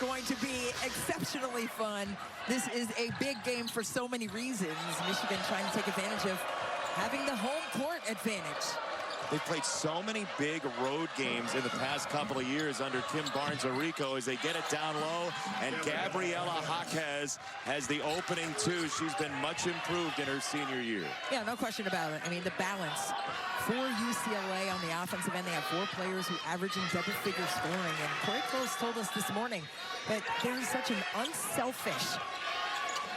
Going to be exceptionally fun. This is a big game for so many reasons. Michigan trying to take advantage of having the home court advantage. They've played so many big road games in the past couple of years under Kim Barnes-Arico as they get it down low, and Gabriela Jaquez has the opening two. She's been much improved in her senior year. Yeah, no question about it. I mean, the balance for UCLA on the offensive end, they have 4 players who average in double-figure scoring, and Corey Close told us this morning that there is such an unselfish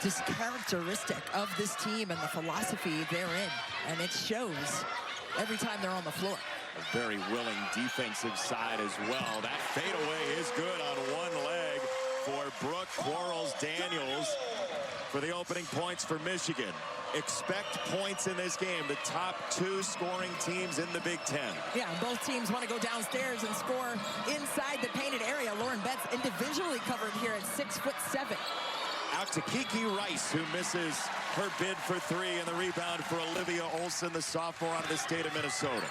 just characteristic of this team and the philosophy therein, and it shows every time they're on the floor. A very willing defensive side as well. That fadeaway is good on one leg for Brooke Quarles-Daniels for the opening points for Michigan. Expect points in this game. The top 2 scoring teams in the Big Ten. Yeah, both teams want to go downstairs and score inside the painted area. Lauren Betts individually covered here at 6'7". Out to Kiki Rice, who misses her bid for 3, and the rebound for Olivia Olson, the sophomore out of the state of Minnesota.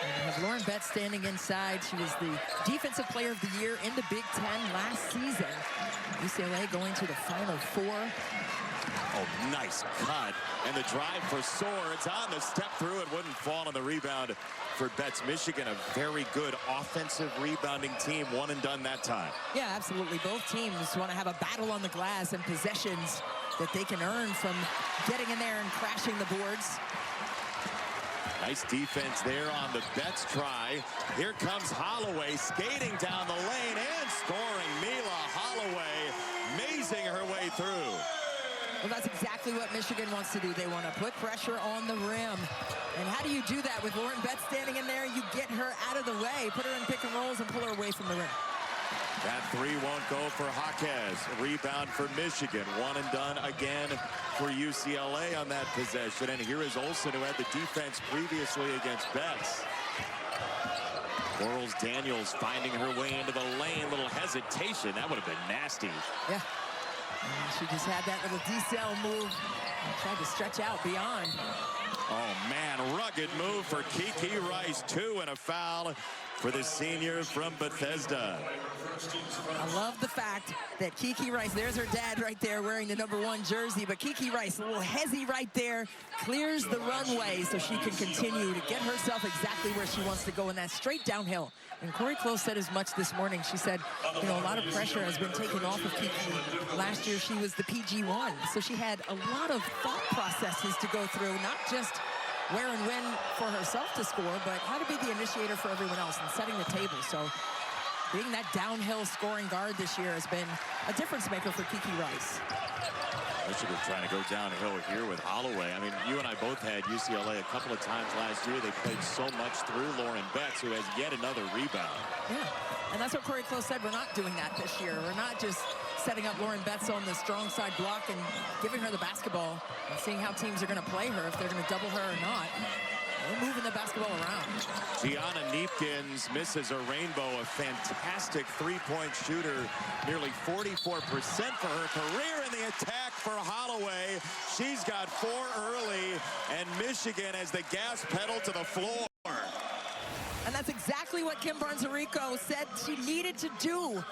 And we have Lauren Betts standing inside. She was the Defensive Player of the Year in the Big Ten last season. UCLA going to the Final Four. Oh, nice cut. And the drive for Swords on the step through. It wouldn't fall on the rebound for Betts. Michigan, a very good offensive rebounding team. One and done that time. Yeah, absolutely. Both teams want to have a battle on the glass and possessions that they can earn from getting in there and crashing the boards. Nice defense there on the Betts try. Here comes Holloway skating down the lane and scoring. Mila Holloway mazing her way through. Well, that's exactly what Michigan wants to do. They want to put pressure on the rim. And how do you do that with Lauren Betts standing in there? You get her out of the way, put her in pick and rolls, and pull her away from the rim. That 3 won't go for Jaquez. Rebound for Michigan. One and done again for UCLA on that possession. And here is Olson, who had the defense previously against Betts. Quarles-Daniels finding her way into the lane. Little hesitation. That would have been nasty. Yeah. And she just had that little decel move and tried to stretch out beyond. Oh, man, rugged move for Kiki Rice. 2 and a foul for the senior from Bethesda. I love the fact that Kiki Rice, there's her dad right there wearing the #1 jersey, but Kiki Rice, a little hezzy right there, clears the runway so she can continue to get herself exactly where she wants to go in that straight downhill. And Corey Close said as much this morning. She said, you know, a lot of pressure has been taken off of Kiki. Last year she was the PG1, so she had a lot of thought processes to go through, not just where and when for herself to score, but how to be the initiator for everyone else and setting the table. So being that downhill scoring guard this year has been a difference maker for Kiki Rice. Michigan trying to go downhill here with Holloway. I mean, you and I both had UCLA a couple of times last year. They played so much through Lauren Betts, who has yet another rebound. Yeah, and that's what Corey Close said. We're not doing that this year. We're not just setting up Lauren Betts on the strong side block and giving her the basketball and seeing how teams are going to play her, if they're going to double her or not. We're moving the basketball around. Gianna Neepkins misses a rainbow, a fantastic three-point shooter, nearly 44% for her career in the attack for Holloway. She's got 4 early, and Michigan has the gas pedal to the floor. And that's exactly what Kim Barnes-Arico said she needed to do.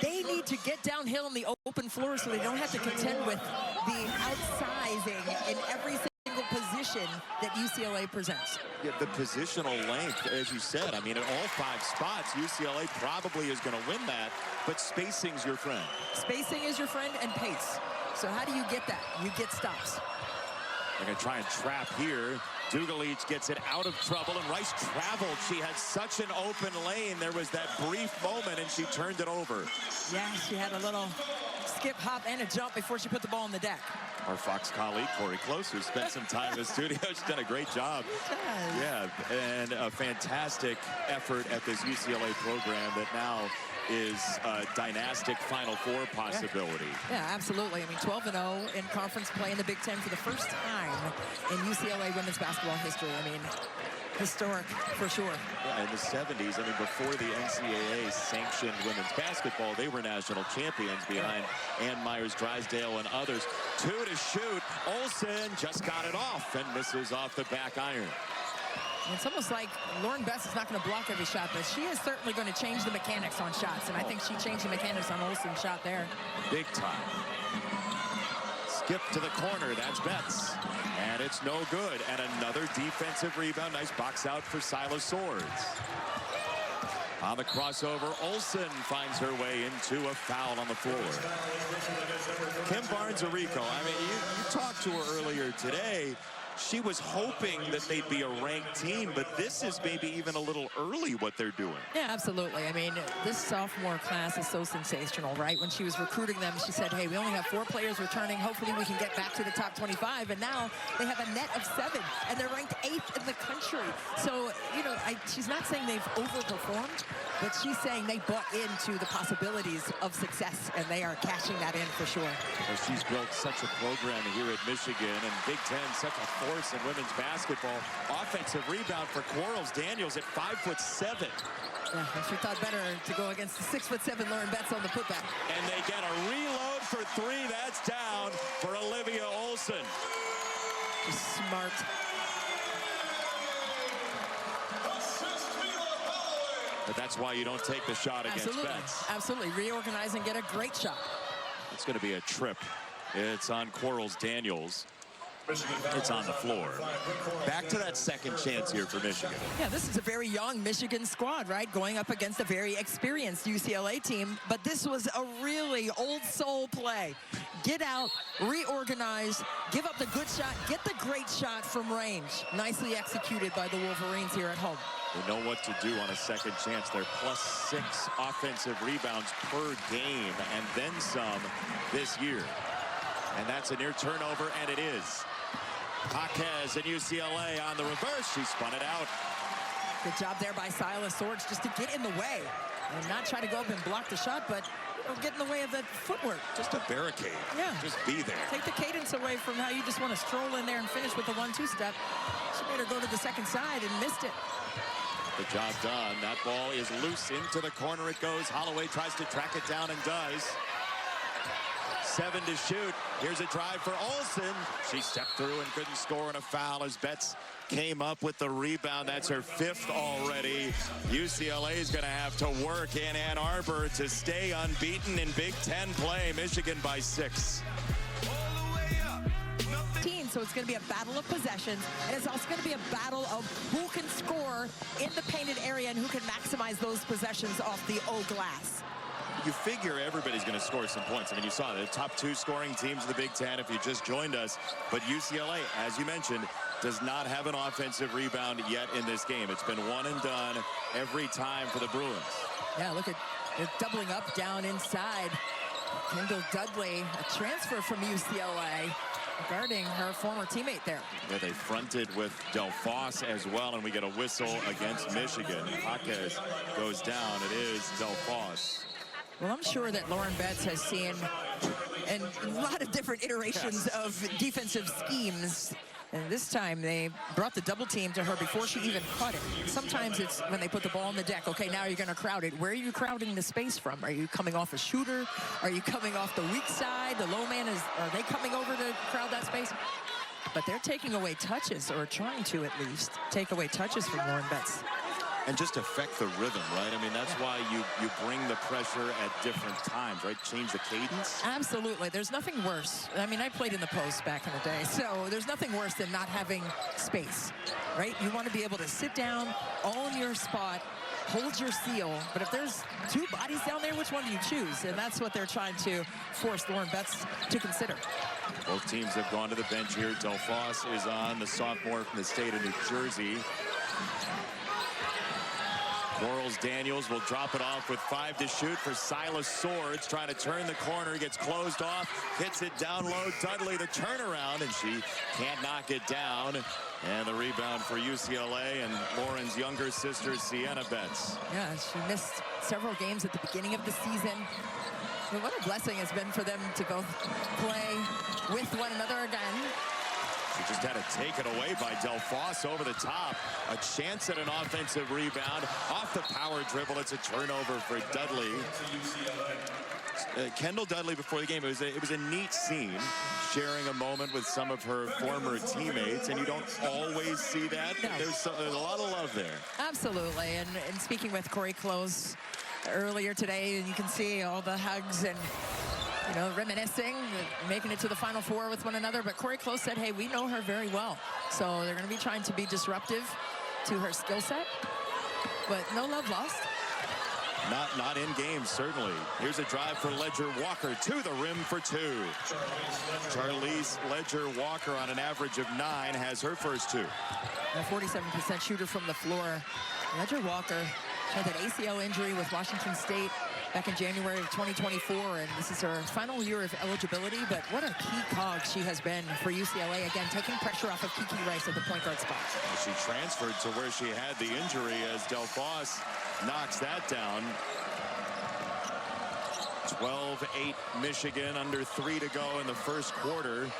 They need to get downhill on the open floor so they don't have to contend with the outsizing in every single position that UCLA presents. Yeah, the positional length, as you said, I mean, at all 5 spots, UCLA probably is going to win that, but spacing's your friend. Spacing is your friend, and pace. So how do you get that? You get stops. They're going to try and trap here. Dugalich gets it out of trouble, and Rice traveled. She had such an open lane. There was that brief moment, and she turned it over. Yeah, she had a little skip, hop, and a jump before she put the ball on the deck. Our Fox colleague, Corey Close, who spent some time in the studio. She's done a great job. Yeah, and a fantastic effort at this UCLA program that now is a dynastic Final Four possibility. Yeah, absolutely. I mean, 12-0 in conference play in the Big Ten for the first time in UCLA women's basketball history. I mean, historic for sure. Yeah, in the 70s, I mean, before the NCAA sanctioned women's basketball, they were national champions behind Ann Myers, Drysdale, and others. 2 to shoot. Olsen just got it off and misses off the back iron. It's almost like Lauren Betts is not going to block every shot, but she is certainly going to change the mechanics on shots, and I think she changed the mechanics on Olsen's shot there. Big time. Skip to the corner. That's Betts. And it's no good. And another defensive rebound. Nice box out for Silas Swords. On the crossover, Olsen finds her way into a foul on the floor. Kim Barnes-Arico, I mean, you talked to her earlier today. She was hoping that they'd be a ranked team, but this is maybe even a little early what they're doing. Yeah, absolutely. I mean, this sophomore class is so sensational, right? When she was recruiting them, she said, hey, we only have 4 players returning. Hopefully we can get back to the top 25. And now they have a net of 7, and they're ranked 8th in the country. So, you know, she's not saying they've overperformed, but she's saying they bought into the possibilities of success, and they are cashing that in for sure. Well, she's built such a program here at Michigan, and Big Ten, such a force in women's basketball. Offensive rebound for Quarles Daniels at 5'7". Yeah, and she thought better to go against the 6'7" Lauren Betts on the putback. And they get a reload for 3. That's down for Olivia Olsen. Just smart. But that's why you don't take the shot against Betts. Absolutely. Reorganize and get a great shot. It's going to be a trip. It's on Quarles Daniels. It's on the floor. Back to that second chance here for Michigan. Yeah, this is a very young Michigan squad, right? Going up against a very experienced UCLA team. But this was a really old soul play. Get out, reorganize, give up the good shot, get the great shot from range. Nicely executed by the Wolverines here at home. They know what to do on a second chance. They're +6 offensive rebounds per game and then some this year. And that's a near turnover, and it is. Jaquez and UCLA on the reverse. She spun it out. Good job there by Silas Swords just to get in the way and not try to go up and block the shot, but get in the way of that footwork. Just a barricade. Yeah. Just be there. Take the cadence away from how you just want to stroll in there and finish with the 1-2 step. She made her go to the second side and missed it. The job done. That ball is loose into the corner. It goes. Holloway tries to track it down and does. 7 to shoot. Here's a drive for Olsen. She stepped through and couldn't score, and a foul as Betts came up with the rebound. That's her 5th already. UCLA is going to have to work in Ann Arbor to stay unbeaten in Big Ten play. Michigan by 6. So it's going to be a battle of possessions, and it's also going to be a battle of who can score in the painted area and who can maximize those possessions off the O glass. You figure everybody's going to score some points. I mean, you saw the top 2 scoring teams in the Big Ten if you just joined us. But UCLA, as you mentioned, does not have an offensive rebound yet in this game. It's been one and done every time for the Bruins. Yeah, look at they're doubling up down inside. Kendall Dudley, a transfer from UCLA, guarding her former teammate there. Yeah, they fronted with Del Foss as well, and we get a whistle against Michigan. Jaquez goes down. It is Del Foss. Well, I'm sure that Lauren Betts has seen a lot of different iterations of defensive schemes. And this time they brought the double team to her before she even caught it. Sometimes it's when they put the ball on the deck. Okay, now you're going to crowd it. Where are you crowding the space from? Are you coming off a shooter? Are you coming off the weak side? The low man are they coming over to crowd that space? But they're taking away touches, or trying to at least take away touches from Lauren Betts. And just affect the rhythm, right? I mean, that's why you bring the pressure at different times, right? Change the cadence. Absolutely. There's nothing worse. I mean, I played in the post back in the day, so there's nothing worse than not having space, right? You want to be able to sit down, own your spot, hold your seal. But if there's 2 bodies down there, which one do you choose? And that's what they're trying to force Lauren Betts to consider. Both teams have gone to the bench here. Del Foss is on, the sophomore from the state of New Jersey. Quarles Daniels will drop it off with 5 to shoot for Silas Swords, trying to turn the corner, gets closed off, hits it down low. Dudley the turnaround, and she can't knock it down. And the rebound for UCLA and Lauren's younger sister, Sienna Betts. Yeah, she missed several games at the beginning of the season. But what a blessing it's been for them to both play with one another again. She just had to take it away by Del Foss over the top. A chance at an offensive rebound. Off the power dribble, it's a turnover for Dudley. Kendall Dudley before the game. It was a neat scene, sharing a moment with some of her former teammates, and you don't always see that. No. There's a lot of love there. Absolutely, and speaking with Corey Close earlier today, and you can see all the hugs and, you know, reminiscing, making it to the Final Four with one another. But Corey Close said, hey, we know her very well. So they're going to be trying to be disruptive to her skill set. But no love lost. Not in game, certainly. Here's a drive for Ledger Walker to the rim for two. Charlize Ledger Walker on an average of 9 has her first 2. A 47% shooter from the floor. Ledger Walker had that ACL injury with Washington State back in January of 2024, and this is her final year of eligibility. But what a key cog she has been for UCLA, again, taking pressure off of Kiki Rice at the point guard spot. She transferred to where she had the injury as Del Foss knocks that down. 12-8 Michigan, under 3 to go in the first quarter. And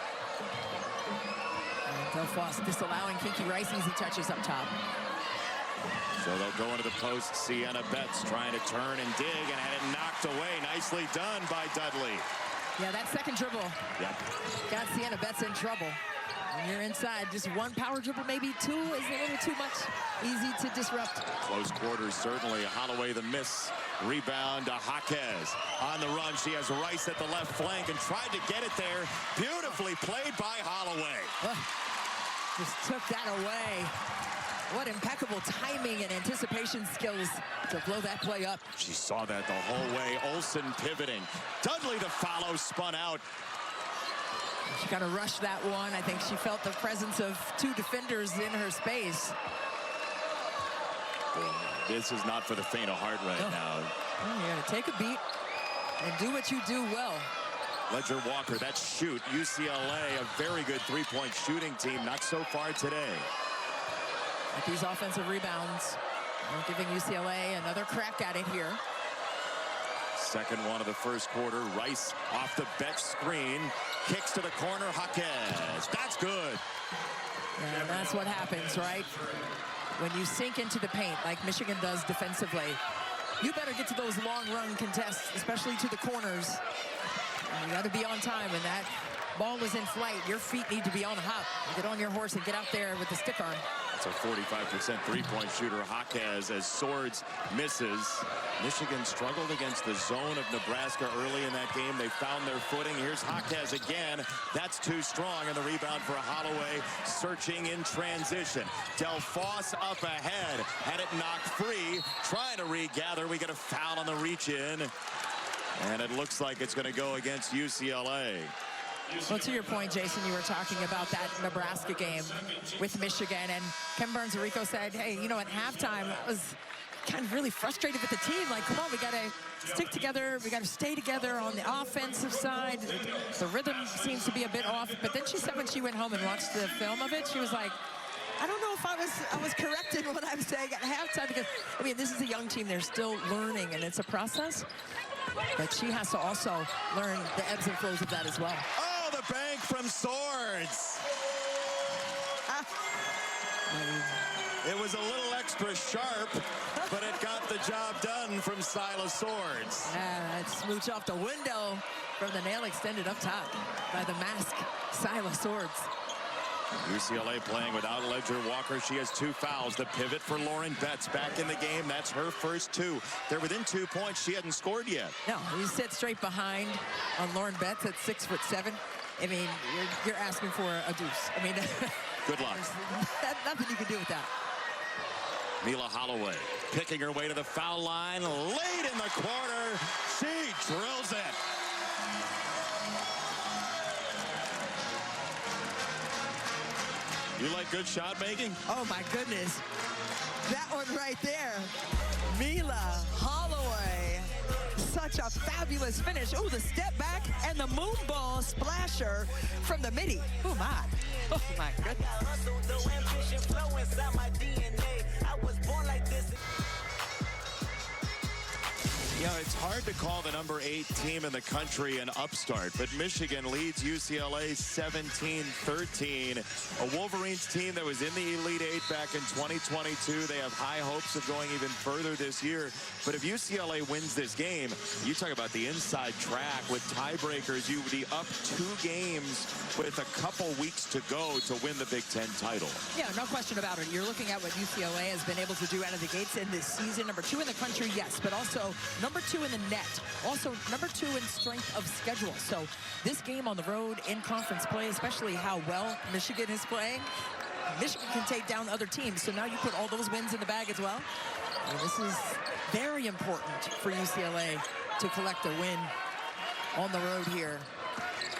Del Foss disallowing Kiki Rice easy touches up top. So they'll go into the post. Sienna Betts trying to turn and dig and had it knocked away. Nicely done by Dudley. Yeah, that second dribble. Yep. Got Sienna Betts in trouble. When you're inside, just one power dribble, maybe 2 is a little too much. Easy to disrupt. Close quarters, certainly. Holloway the miss. Rebound to Jaquez. On the run, she has Rice at the left flank and tried to get it there. Beautifully played by Holloway. Just took that away. What impeccable timing and anticipation skills to blow that play up. She saw that the whole way. Olsen pivoting. Dudley the follow, spun out. She kind of rushed that one. I think she felt the presence of 2 defenders in her space. This is not for the faint of heart right now. You got to take a beat and do what you do well. Ledger Walker, that shoot. UCLA, a very good three-point shooting team. Not so far today. At these offensive rebounds, they're giving UCLA another crack at it here. Second one of the first quarter. Rice off the bench screen. Kicks to the corner. Jaquez. That's good. And that's what happens, right? When you sink into the paint like Michigan does defensively, you better get to those long run contests, especially to the corners. And you got to be on time. When that ball is in flight, your feet need to be on the hop. Get on your horse and get out there with the stick arm. It's a 45% three-point shooter. Jaquez, as Swords misses. Michigan struggled against the zone of Nebraska early in that game. They found their footing. Here's Jaquez again. That's too strong. And the rebound for Holloway, searching in transition. Del Foss up ahead. Had it knocked free. Trying to regather. We get a foul on the reach-in. And it looks like it's going to go against UCLA. Well, to your point, Jason, you were talking about that Nebraska game with Michigan, and Ken Burns-Arico said, hey, you know, at halftime, I was kind of really frustrated with the team. Like, come on, we got to stick together. We got to stay together on the offensive side. The rhythm seems to be a bit off. But then she said when she went home and watched the film of it, she was like, I don't know if I was correct in what I'm saying at halftime, because, I mean, this is a young team. They're still learning, and it's a process. But she has to also learn the ebbs and flows of that as well. Oh, the bank from Swords. It was a little extra sharp, but it got the job done from Silas Swords. Yeah, that smooch off the window from the nail extended up top by the mask, Silas Swords. UCLA playing without Ledger Walker. She has 2 fouls. The pivot for Lauren Betts back in the game. That's her first 2. They're within 2 points. She hadn't scored yet. No, you sit straight behind on Lauren Betts at 6'7". I mean, you're asking for a deuce. I mean, good luck. There's nothing you can do with that. Mila Holloway picking her way to the foul line late in the quarter. She drills it. You like good shot making? Oh, my goodness. That one right there. Mila Holloway. Such a fabulous finish. Oh, the step back and the moon ball splasher from the midi. Oh, my. Oh, my goodness. You know, it's hard to call the number 8 team in the country an upstart, but Michigan leads UCLA 17-13. A Wolverines team that was in the Elite Eight back in 2022. They have high hopes of going even further this year. But if UCLA wins this game, you talk about the inside track with tiebreakers. You would be up 2 games with a couple weeks to go to win the Big Ten title. Yeah, no question about it. You're looking at what UCLA has been able to do out of the gates in this season. Number 2 in the country, yes, but also number 2 in the net. Also number 2 in strength of schedule. So this game on the road in conference play, especially how well Michigan is playing, Michigan can take down other teams. So now you put all those wins in the bag as well. And this is very important for UCLA to collect a win on the road here.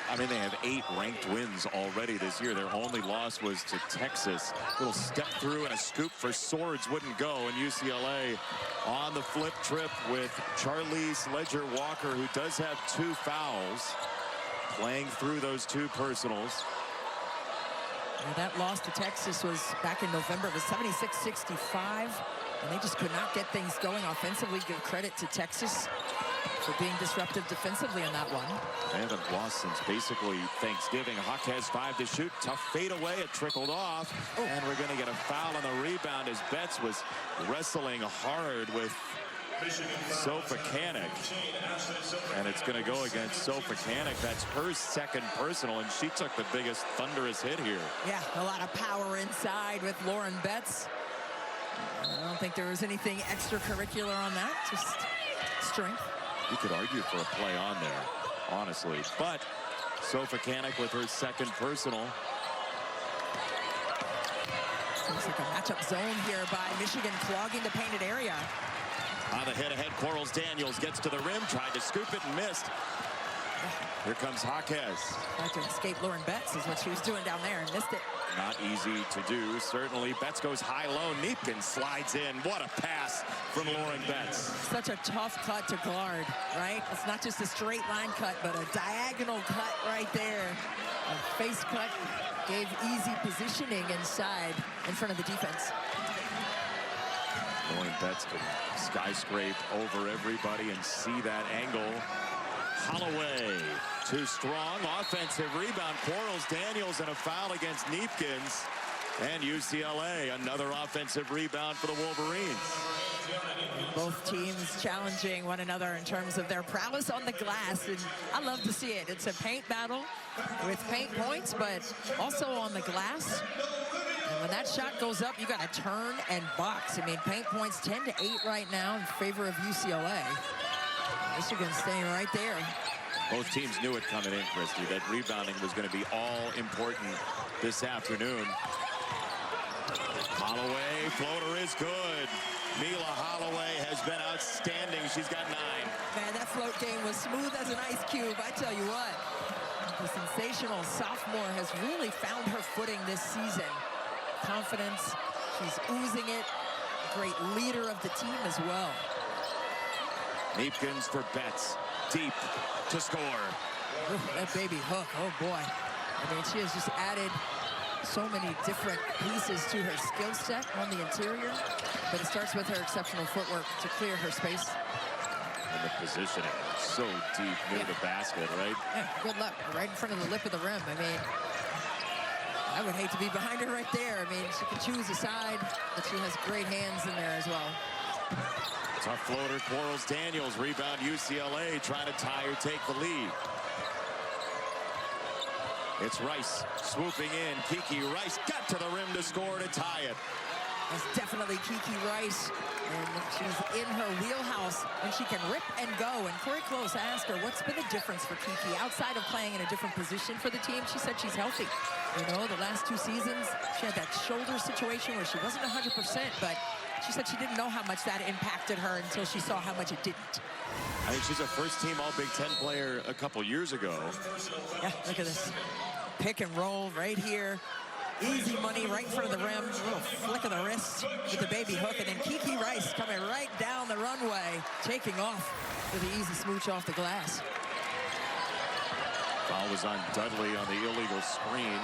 I mean, they have 8 ranked wins already this year. Their only loss was to Texas. Little step through and a scoop for Swords wouldn't go. And UCLA on the flip trip with Charlize Ledger-Walker, who does have 2 fouls, playing through those 2 personals. Well, that loss to Texas was back in November. It was 76-65, and they just could not get things going offensively. Give credit to Texas for being disruptive defensively on that one. They haven't lost since basically Thanksgiving. Huck has 5 to shoot. Tough fade away. It trickled off. Oh. And we're going to get a foul on the rebound as Betts was wrestling hard with Sofakanik. And it's going to go against Sofakanik. That's her 2nd personal, and she took the biggest thunderous hit here. Yeah, a lot of power inside with Lauren Betts. I don't think there was anything extracurricular on that, just strength. You could argue for a play on there, honestly. But Sofakanik with her 2nd personal. Seems like a matchup zone here by Michigan, clogging the painted area. On the hit ahead, Quarles Daniels gets to the rim, tried to scoop it and missed. Here comes Jaquez. Tried to escape Lauren Betts is what she was doing down there and missed it. Not easy to do, certainly. Betts goes high-low. Neepkin slides in. What a pass from Lauren Betts. Such a tough cut to guard, right? It's not just a straight line cut, but a diagonal cut right there. A face cut gave easy positioning inside in front of the defense. Lauren Betts can skyscrape over everybody and see that angle. Holloway, too strong. Offensive rebound. Quarles Daniels and a foul against Neepkins. And UCLA, another offensive rebound for the Wolverines. Both teams challenging one another in terms of their prowess on the glass, and I love to see it. It's a paint battle with paint points, but also on the glass. And when that shot goes up, you got to turn and box. I mean, paint points 10-8 right now in favor of UCLA. Michigan staying right there. Both teams knew it coming in, Christy, that rebounding was going to be all important this afternoon. Holloway, floater is good. Mila Holloway has been outstanding. She's got 9. Man, that float game was smooth as an ice cube. I tell you what, the sensational sophomore has really found her footing this season. Confidence, she's oozing it. Great leader of the team as well. Neepkins for Betts, deep to score. Ooh, that baby hook, oh boy. I mean, she has just added so many different pieces to her skill set on the interior, but it starts with her exceptional footwork to clear her space. And the positioning so deep near the basket, right? Yeah, good luck, right in front of the lip of the rim. I mean, I would hate to be behind her right there. I mean, she can choose a side, but she has great hands in there as well. Tough floater, Quarles Daniels, rebound UCLA, trying to tie or take the lead. It's Rice swooping in. Kiki Rice got to the rim to score to tie it. That's definitely Kiki Rice, and she's in her wheelhouse, and she can rip and go. And Corey Close asked her, what's been the difference for Kiki outside of playing in a different position for the team? She said she's healthy. You know, the last 2 seasons, she had that shoulder situation where she wasn't 100%, but she said she didn't know how much that impacted her until she saw how much it didn't. I think she's a first-team All-Big Ten player a couple years ago. Yeah, look at this. Pick and roll right here. Easy money right in front of the rim. A little flick of the wrist with the baby hook. And then Kiki Rice coming right down the runway, taking off with the easy smooch off the glass. Foul was on Dudley on the illegal screen.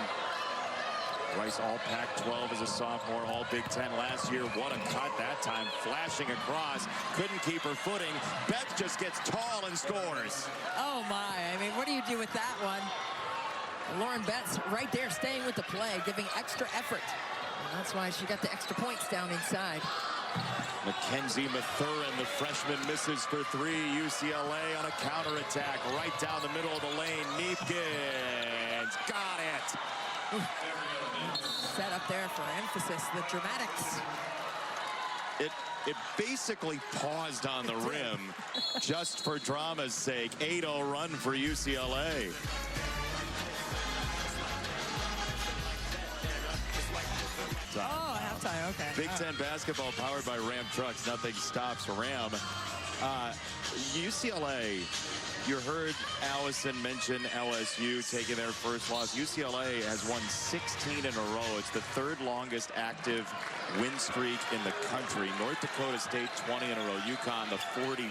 Rice all Pac-12 as a sophomore, all Big Ten last year. What a cut that time, flashing across. Couldn't keep her footing. Beth just gets tall and scores. Oh my, I mean, what do you do with that one? Lauren Betts right there staying with the play, giving extra effort. And that's why she got the extra points down inside. Mackenzie Mathurin, the freshman, misses for three. UCLA on a counterattack right down the middle of the lane. Neepkins got it. Set up there for emphasis, the dramatics. It basically paused on the rim just for drama's sake. 8-0 run for UCLA. Oh, halftime, okay. Big Ten basketball powered by Ram Trucks. Nothing stops Ram. UCLA, you heard Allison mention LSU taking their first loss. UCLA has won 16 in a row. It's the third longest active win streak in the country. North Dakota State 20 in a row. UConn the 41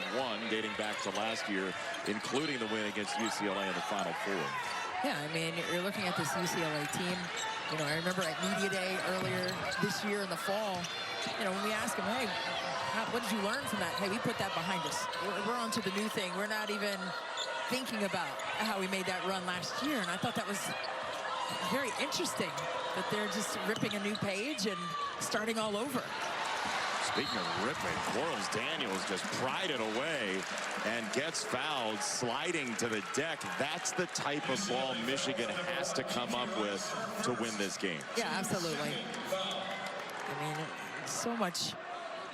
dating back to last year, including the win against UCLA in the Final Four. Yeah, I mean, you're looking at this UCLA team. You know, I remember at Media Day earlier this year in the fall, you know, when we asked them, hey, what did you learn from that? Hey, we put that behind us. We're on to the new thing. We're not even thinking about how we made that run last year. And I thought that was very interesting that they're just ripping a new page and starting all over. Speaking of ripping, Quarles Daniels just pried it away and gets fouled, sliding to the deck. That's the type of ball Michigan has to come up with to win this game. Yeah, absolutely. I mean, so much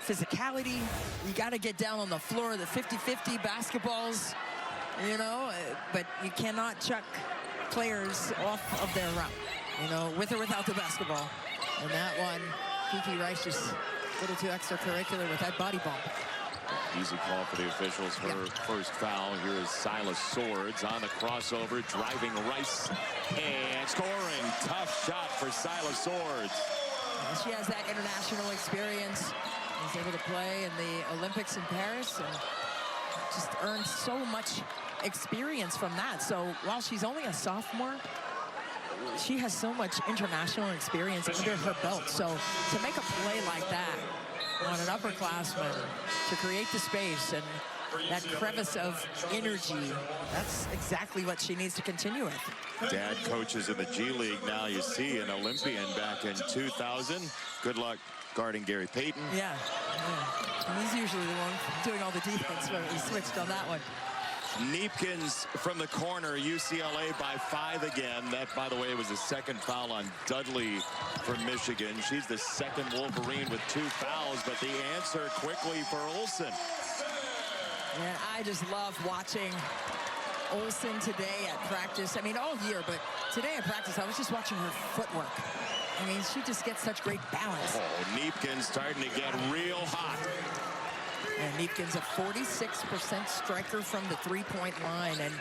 physicality. You got to get down on the floor, the 50-50 basketballs, you know, but you cannot chuck players off of their run, you know, with or without the basketball. And that one, Kiki Rice just a little too extracurricular with that body bump. Easy call for the officials. Her first foul. Here is Silas Swords on the crossover, driving Rice and scoring. Tough shot for Silas Swords. And she has that international experience. She's able to play in the Olympics in Paris and just earned so much experience from that. So while she's only a sophomore, she has so much international experience under her belt. So to make a play like that on an upperclassman, to create the space and that crevice of energy, that's exactly what she needs to continue with. Dad coaches in the G League now. You see an Olympian back in 2000. Good luck guarding Gary Payton. Yeah. And he's usually the one doing all the defense, but he switched on that one. Neepkins from the corner, UCLA by 5 again. That, by the way, was the second foul on Dudley for Michigan. She's the second Wolverine with 2 fouls, but the answer quickly for Olsen. And I just love watching Olsen today at practice. I mean, all year, but today at practice, I was just watching her footwork. I mean, she just gets such great balance. Oh, Neepkins starting to get real hot. And Neepkins a 46% striker from the three-point line, and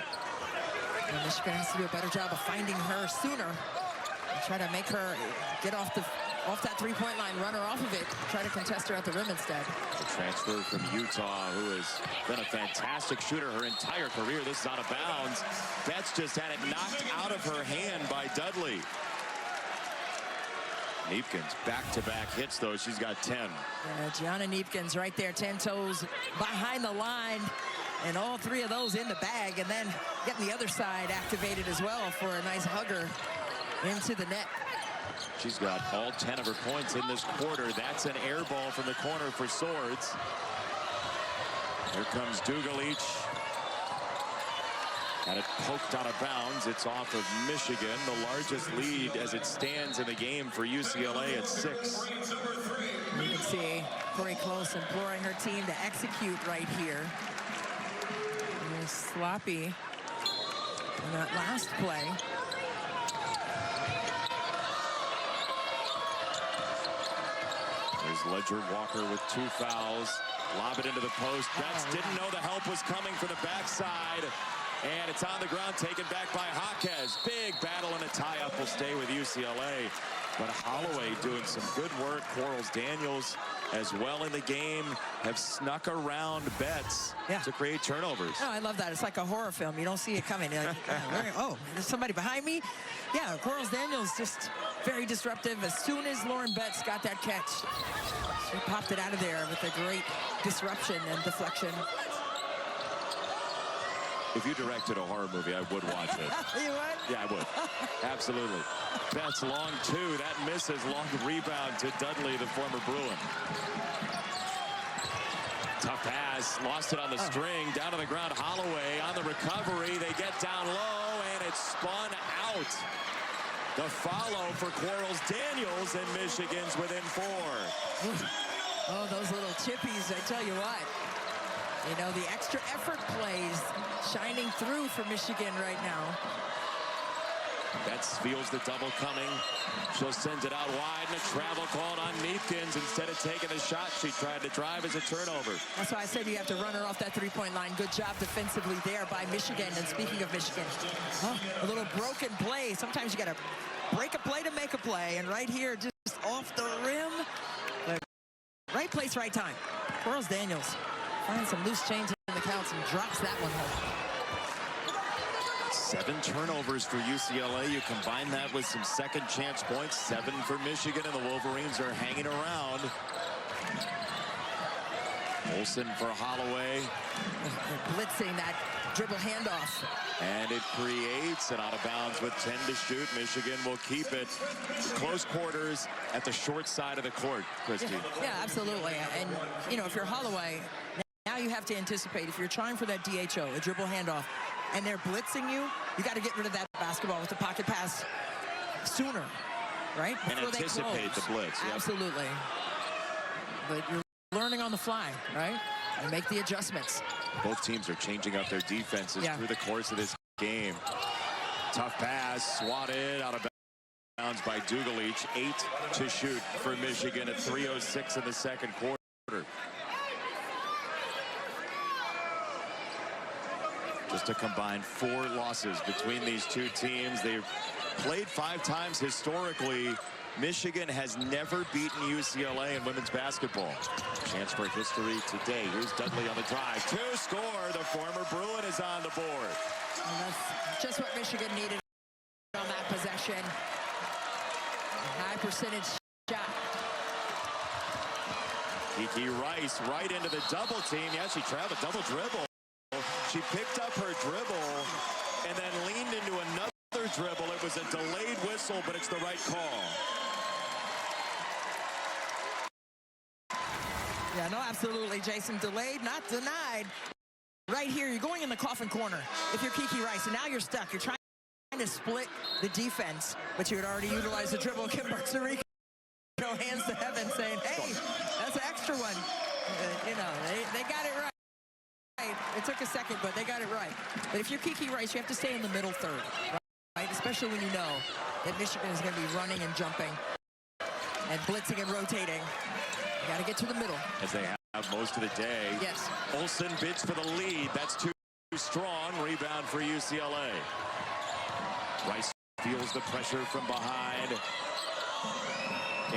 Michigan has to do a better job of finding her sooner and try to make her get off that three-point line, run her off of it, try to contest her at the rim instead. A transfer from Utah, who has been a fantastic shooter her entire career. This is out of bounds. Betts just had it knocked out of her hand by Dudley. Neepkins back-to-back hits, though. She's got 10. Gianna Neepkins right there, 10 toes behind the line, and all 3 of those in the bag, and then getting the other side activated as well for a nice hugger into the net. She's got all 10 of her points in this quarter. That's an air ball from the corner for Swords. Here comes Dugalich. Had it poked out of bounds. It's off of Michigan, the largest lead as it stands in the game for UCLA at 6. You can see Corey Close imploring her team to execute right here. Sloppy in that last play. There's Ledger Walker with 2 fouls. Lob it into the post. Betts didn't know the help was coming from the backside. And it's on the ground, taken back by Jaquez. Big battle and a tie-up will stay with UCLA. But Holloway doing some good work. Quarles Daniels as well in the game have snuck around Betts to create turnovers. Oh, I love that. It's like a horror film. You don't see it coming. You're like, oh, there's somebody behind me. Yeah, Quarles Daniels just very disruptive. As soon as Lauren Betts got that catch, she popped it out of there with a great disruption and deflection. If you directed a horror movie, I would watch it. You would? Yeah, I would. Absolutely. Betts long two. That misses. Long rebound to Dudley, the former Bruin. Tough pass. Lost it on the string. Down to the ground. Holloway on the recovery. They get down low, and it's spun out. The follow for Quarles Daniels, and Michigan's within 4. Oh, those little chippies, I tell you what. You know, the extra effort plays shining through for Michigan right now. Betts feels the double coming. She'll send it out wide, and a travel called on Neepkins. Instead of taking the shot, she tried to drive as a turnover. That's why I said you have to run her off that three-point line. Good job defensively there by Michigan. And speaking of Michigan, a little broken play. Sometimes you got to break a play to make a play. And right here, just off the rim. But right place, right time. Quarles Daniels finds some loose change in the counts and drops that one home. 7 turnovers for UCLA. You combine that with some second chance points. 7 for Michigan, and the Wolverines are hanging around. Olsen for Holloway. Blitzing that dribble handoff. And it creates an out of bounds with 10 to shoot. Michigan will keep it close quarters at the short side of the court, Christy. Yeah, absolutely. And, you know, if you're Holloway, now you have to anticipate. If you're trying for that DHO, a dribble handoff, and they're blitzing you, you got to get rid of that basketball with the pocket pass sooner, right? Before and anticipate the blitz. Yep. Absolutely. But you're learning on the fly, right? And make the adjustments. Both teams are changing up their defenses through the course of this game. Tough pass, swatted out of bounds by Dugalich. 8 to shoot for Michigan at 3:06 in the second quarter. Just a combined 4 losses between these two teams. They've played 5 times historically. Michigan has never beaten UCLA in women's basketball. Chance for history today. Here's Dudley on the drive. To score. The former Bruin is on the board. And that's just what Michigan needed on that possession. A high percentage shot. Kiki Rice right into the double team. Yeah, she traveled double dribble. She picked up her dribble and then leaned into another dribble. It was a delayed whistle, but it's the right call. Yeah, no, absolutely, Jason. Delayed, not denied. Right here, you're going in the coffin corner if you're Kiki Rice, and now you're stuck. You're trying to split the defense, but you had already utilized the dribble. Kim Burks-Rico hands to heaven saying, hey, that's an extra one. You know, they got it right. It took a second, but they got it right. But if you're Kiki Rice, you have to stay in the middle third, right? Especially when you know that Michigan is going to be running and jumping and blitzing and rotating. You got to get to the middle. As they have most of the day. Yes. Olsen bids for the lead. That's too strong. Rebound for UCLA. Rice feels the pressure from behind.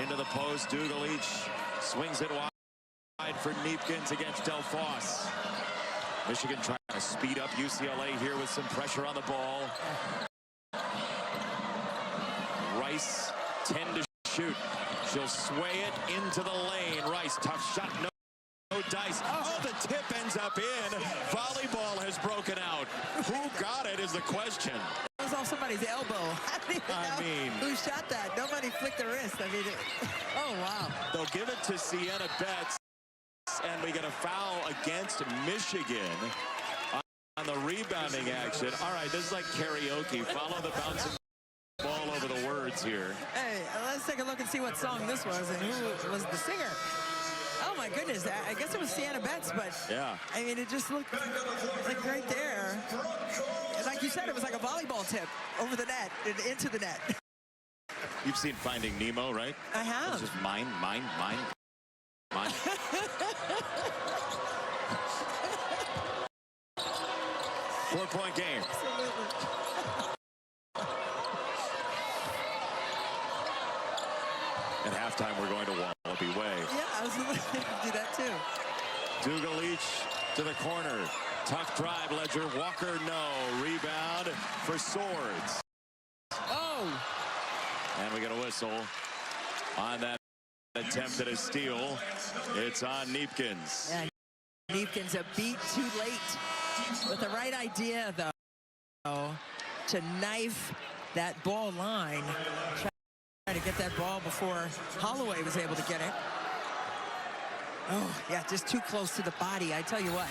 Into the post. Dugalich swings it wide for Neepkins against Del Foss. Michigan trying to speed up UCLA here with some pressure on the ball. Rice 10 to shoot. She'll sway it into the lane. Rice, tough shot, no dice. Oh, the tip ends up in. Volleyball has broken out. Who got it is the question. It was off somebody's elbow. I mean, who shot that? Nobody flicked the wrist. I mean, oh, wow. They'll give it to Sienna Betts. And we get a foul against Michigan on the rebounding action. All right, this is like karaoke. Follow the bouncing ball over the words here. Hey, let's take a look and see what song this was and who was the singer. Oh, my goodness. I guess it was Sienna Betts, but yeah, I mean, it just looked like right there. And like you said, it was like a volleyball tip over the net and into the net. You've seen Finding Nemo, right? I have. It's just mine. 4-point game. Absolutely. halftime, we're going to Wallaby Way. Yeah, I was going to do that too. Dugalich to the corner. Tough drive, Ledger. Walker, no. Rebound for Swords. Oh! And we get a whistle on that attempt at a steal. It's on Neepkins. Yeah, Neepkins a beat too late. With the right idea, though, to knife that ball line. Try to get that ball before Holloway was able to get it. Oh, yeah, just too close to the body. I tell you what,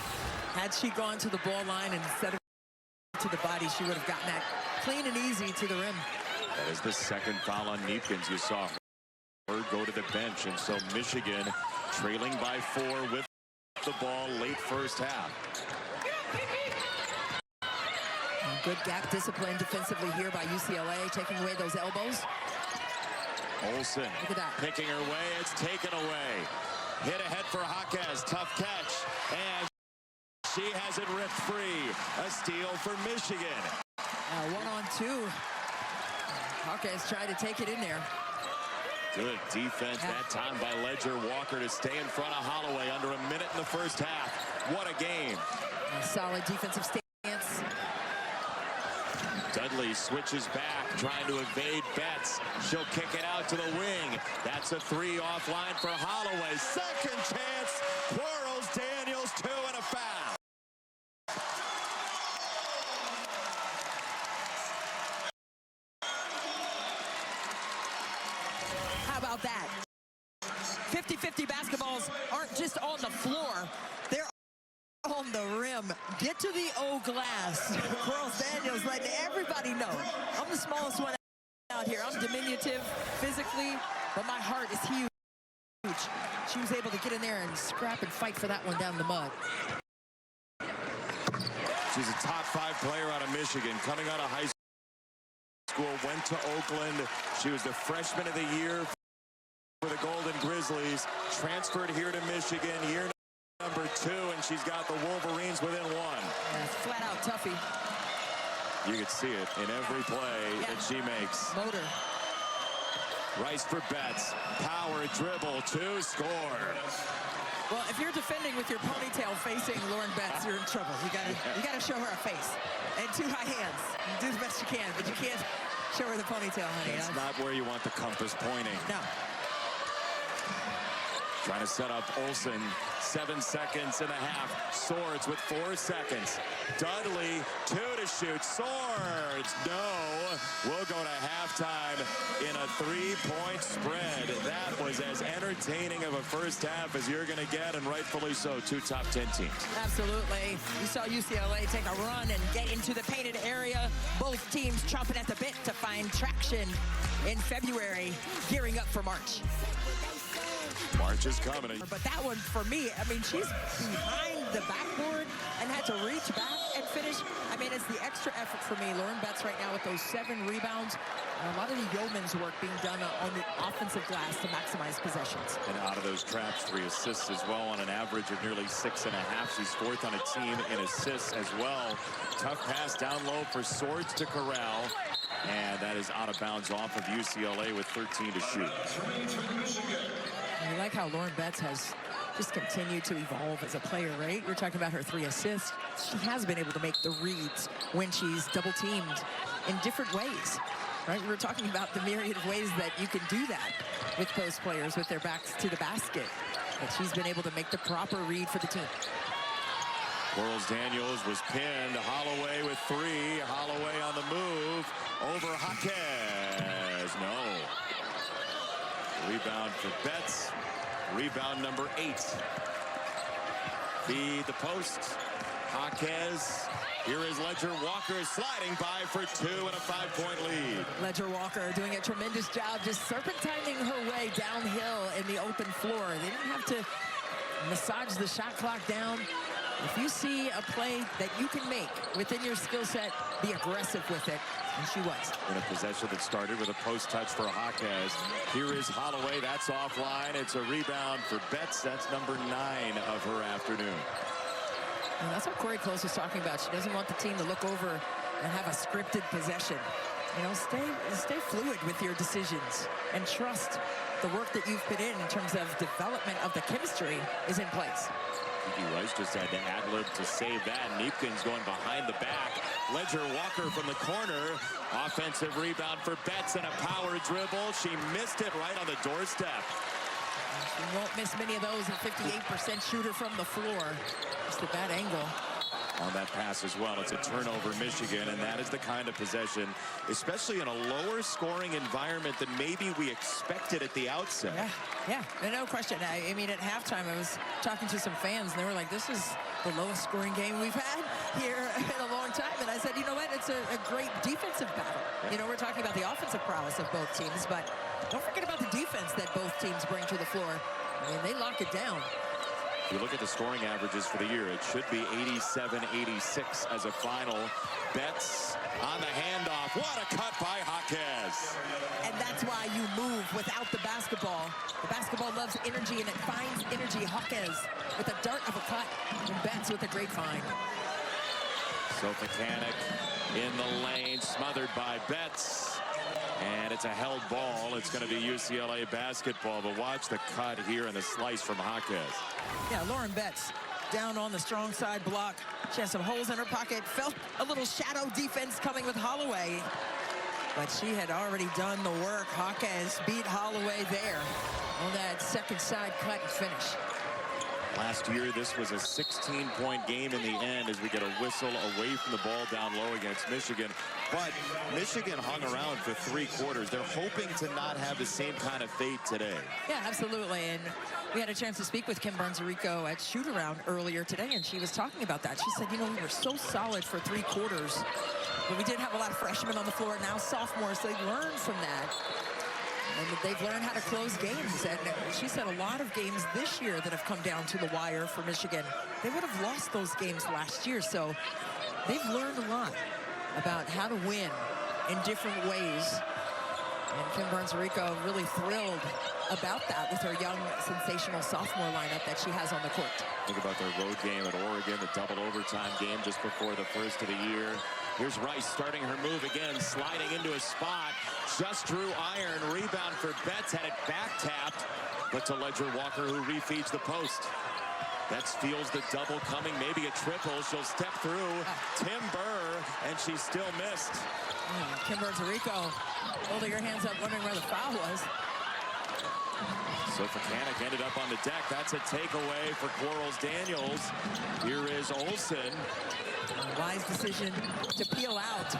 had she gone to the ball line instead of to the body, she would have gotten that clean and easy to the rim. That is the second foul on Neepkins. You saw her go to the bench, and so Michigan trailing by 4 with the ball late first half. Good gap discipline defensively here by UCLA, taking away those elbows. Olsen Look at that. picking her way. It's taken away. Hit ahead for Jaquez. Tough catch. And she has it ripped free. A steal for Michigan. 1-on-2. Jaquez tried to take it in there. Good defense that time by Ledger Walker to stay in front of Holloway under a minute in the first half. What a game. A solid defensive stance. Dudley switches back, trying to evade Betts. She'll kick it out to the wing. That's a 3 offline for Holloway. Second chance. Quarles, Daniels, 2 and a foul. How about that? 50-50 basketballs aren't just on the floor. They're on the rim. Get to the O glass. Quarles Daniels letting everybody know. I'm the smallest one out here. I'm diminutive physically, but my heart is huge. She was able to get in there and scrap and fight for that one down the mud. She's a top 5 player out of Michigan, coming out of high school, went to Oakland. She was the freshman of the year for the Golden Grizzlies, transferred here to Michigan, year number 2, and she's got the Wolverines within 1. Yeah, flat out toughie. You can see it in every play that she makes. Motor. Rice for Betts. Power, dribble, 2, score. Well, if you're defending with your ponytail facing Lauren Betts, you're in trouble. You gotta show her a face and 2 high hands. You do the best you can, but you can't show her the ponytail, honey. That's not where you want the compass pointing. No. Trying to set up Olsen. 7 seconds and a half. Swords with 4 seconds. Dudley, 2 to shoot. Swords, no. We'll go to halftime in a 3-point spread. That was as entertaining of a first half as you're going to get, and rightfully so. 2 top 10 teams. Absolutely. You saw UCLA take a run and get into the painted area. Both teams chomping at the bit to find traction in February, gearing up for March. March is coming. But that one, for me, I mean, she's behind the backboard and had to reach back and finish. I mean, it's the extra effort for me. Lauren Betts right now with those 7 rebounds. And a lot of the yeoman's work being done on the offensive glass to maximize possessions. And out of those traps, 3 assists as well on an average of nearly 6.5. She's 4th on a team in assists as well. Tough pass down low for Swords to Corral. And that is out of bounds off of UCLA with 13 to shoot. You like how Lauren Betts has just continued to evolve as a player, right? We're talking about her 3 assists. She has been able to make the reads when she's double teamed in different ways, right? We were talking about the myriad of ways that you can do that with post players with their backs to the basket. But she's been able to make the proper read for the team. Quarles Daniels was pinned. Holloway with 3. Holloway on the move. Over Jaquez. No. Rebound for Betts. Rebound number 8. Feed the post. Jaquez. Here is Ledger Walker sliding by for 2 and a 5-point lead. Ledger Walker doing a tremendous job just serpentining her way downhill in the open floor. They didn't have to massage the shot clock down. If you see a play that you can make within your skill set, be aggressive with it. And she was. In a possession that started with a post touch for Jaquez. Here is Holloway. That's offline. It's a rebound for Betts. That's number 9 of her afternoon. And that's what Corey Close was talking about. She doesn't want the team to look over and have a scripted possession. You know, stay fluid with your decisions and trust the work that you've put in terms of development of the chemistry is in place. Kiki Rice just had to ad-lib to save that. Neepkins going behind the back. Ledger Walker from the corner. Offensive rebound for Betts and a power dribble. She missed it right on the doorstep. She won't miss many of those. A 58% shooter from the floor. Just a bad angle. On that pass as well, it's a turnover, Michigan, and that is the kind of possession, especially in a lower scoring environment than maybe we expected at the outset. Yeah, no question. I mean, at halftime, I was talking to some fans, and they were like, this is the lowest scoring game we've had here in a long time. And I said, you know what, it's a great defensive battle. You know, we're talking about the offensive prowess of both teams, but don't forget about the defense that both teams bring to the floor. I mean, they lock it down. If you look at the scoring averages for the year, it should be 87-86 as a final. Betts on the handoff. What a cut by Jaquez. And that's why you move without the basketball. The basketball loves energy, and it finds energy. Jaquez with a dart of a cut, and Betts with a great find. Sofakanik in the lane, smothered by Betts. And it's a held ball. It's going to be UCLA basketball. But watch the cut here and the slice from Jaquez. Yeah, Lauren Betts down on the strong side block. She has some holes in her pocket. Felt a little shadow defense coming with Holloway. But she had already done the work. Jaquez beat Holloway there on that second side cut and finish. Last year, this was a 16-point game in the end as we get a whistle away from the ball down low against Michigan. But Michigan hung around for 3 quarters. They're hoping to not have the same kind of fate today. Yeah, absolutely. And we had a chance to speak with Kim Burns-Arico at shoot-around earlier today, and she was talking about that. She said, you know, we were so solid for 3 quarters, but we did have a lot of freshmen on the floor, now sophomores. They learned from that. And they've learned how to close games. And she said a lot of games this year that have come down to the wire for Michigan, they would have lost those games last year. So they've learned a lot about how to win in different ways. And Kim Burns-Arico really thrilled about that with her young, sensational sophomore lineup that she has on the court. Think about their road game at Oregon, the double overtime game just before the first of the year. Here's Rice starting her move again, sliding into a spot. Just drew iron. Rebound for Betts. Had it back tapped, but to Ledger Walker, who refeeds the post. Betts feels the double coming, maybe a triple. She'll step through. Tim Burr, and she still missed. Kim Burns-Arico holding her hands up, wondering where the foul was. Sofakanik ended up on the deck. That's a takeaway for Quarles Daniels. Here is Olsen. A wise decision to peel out.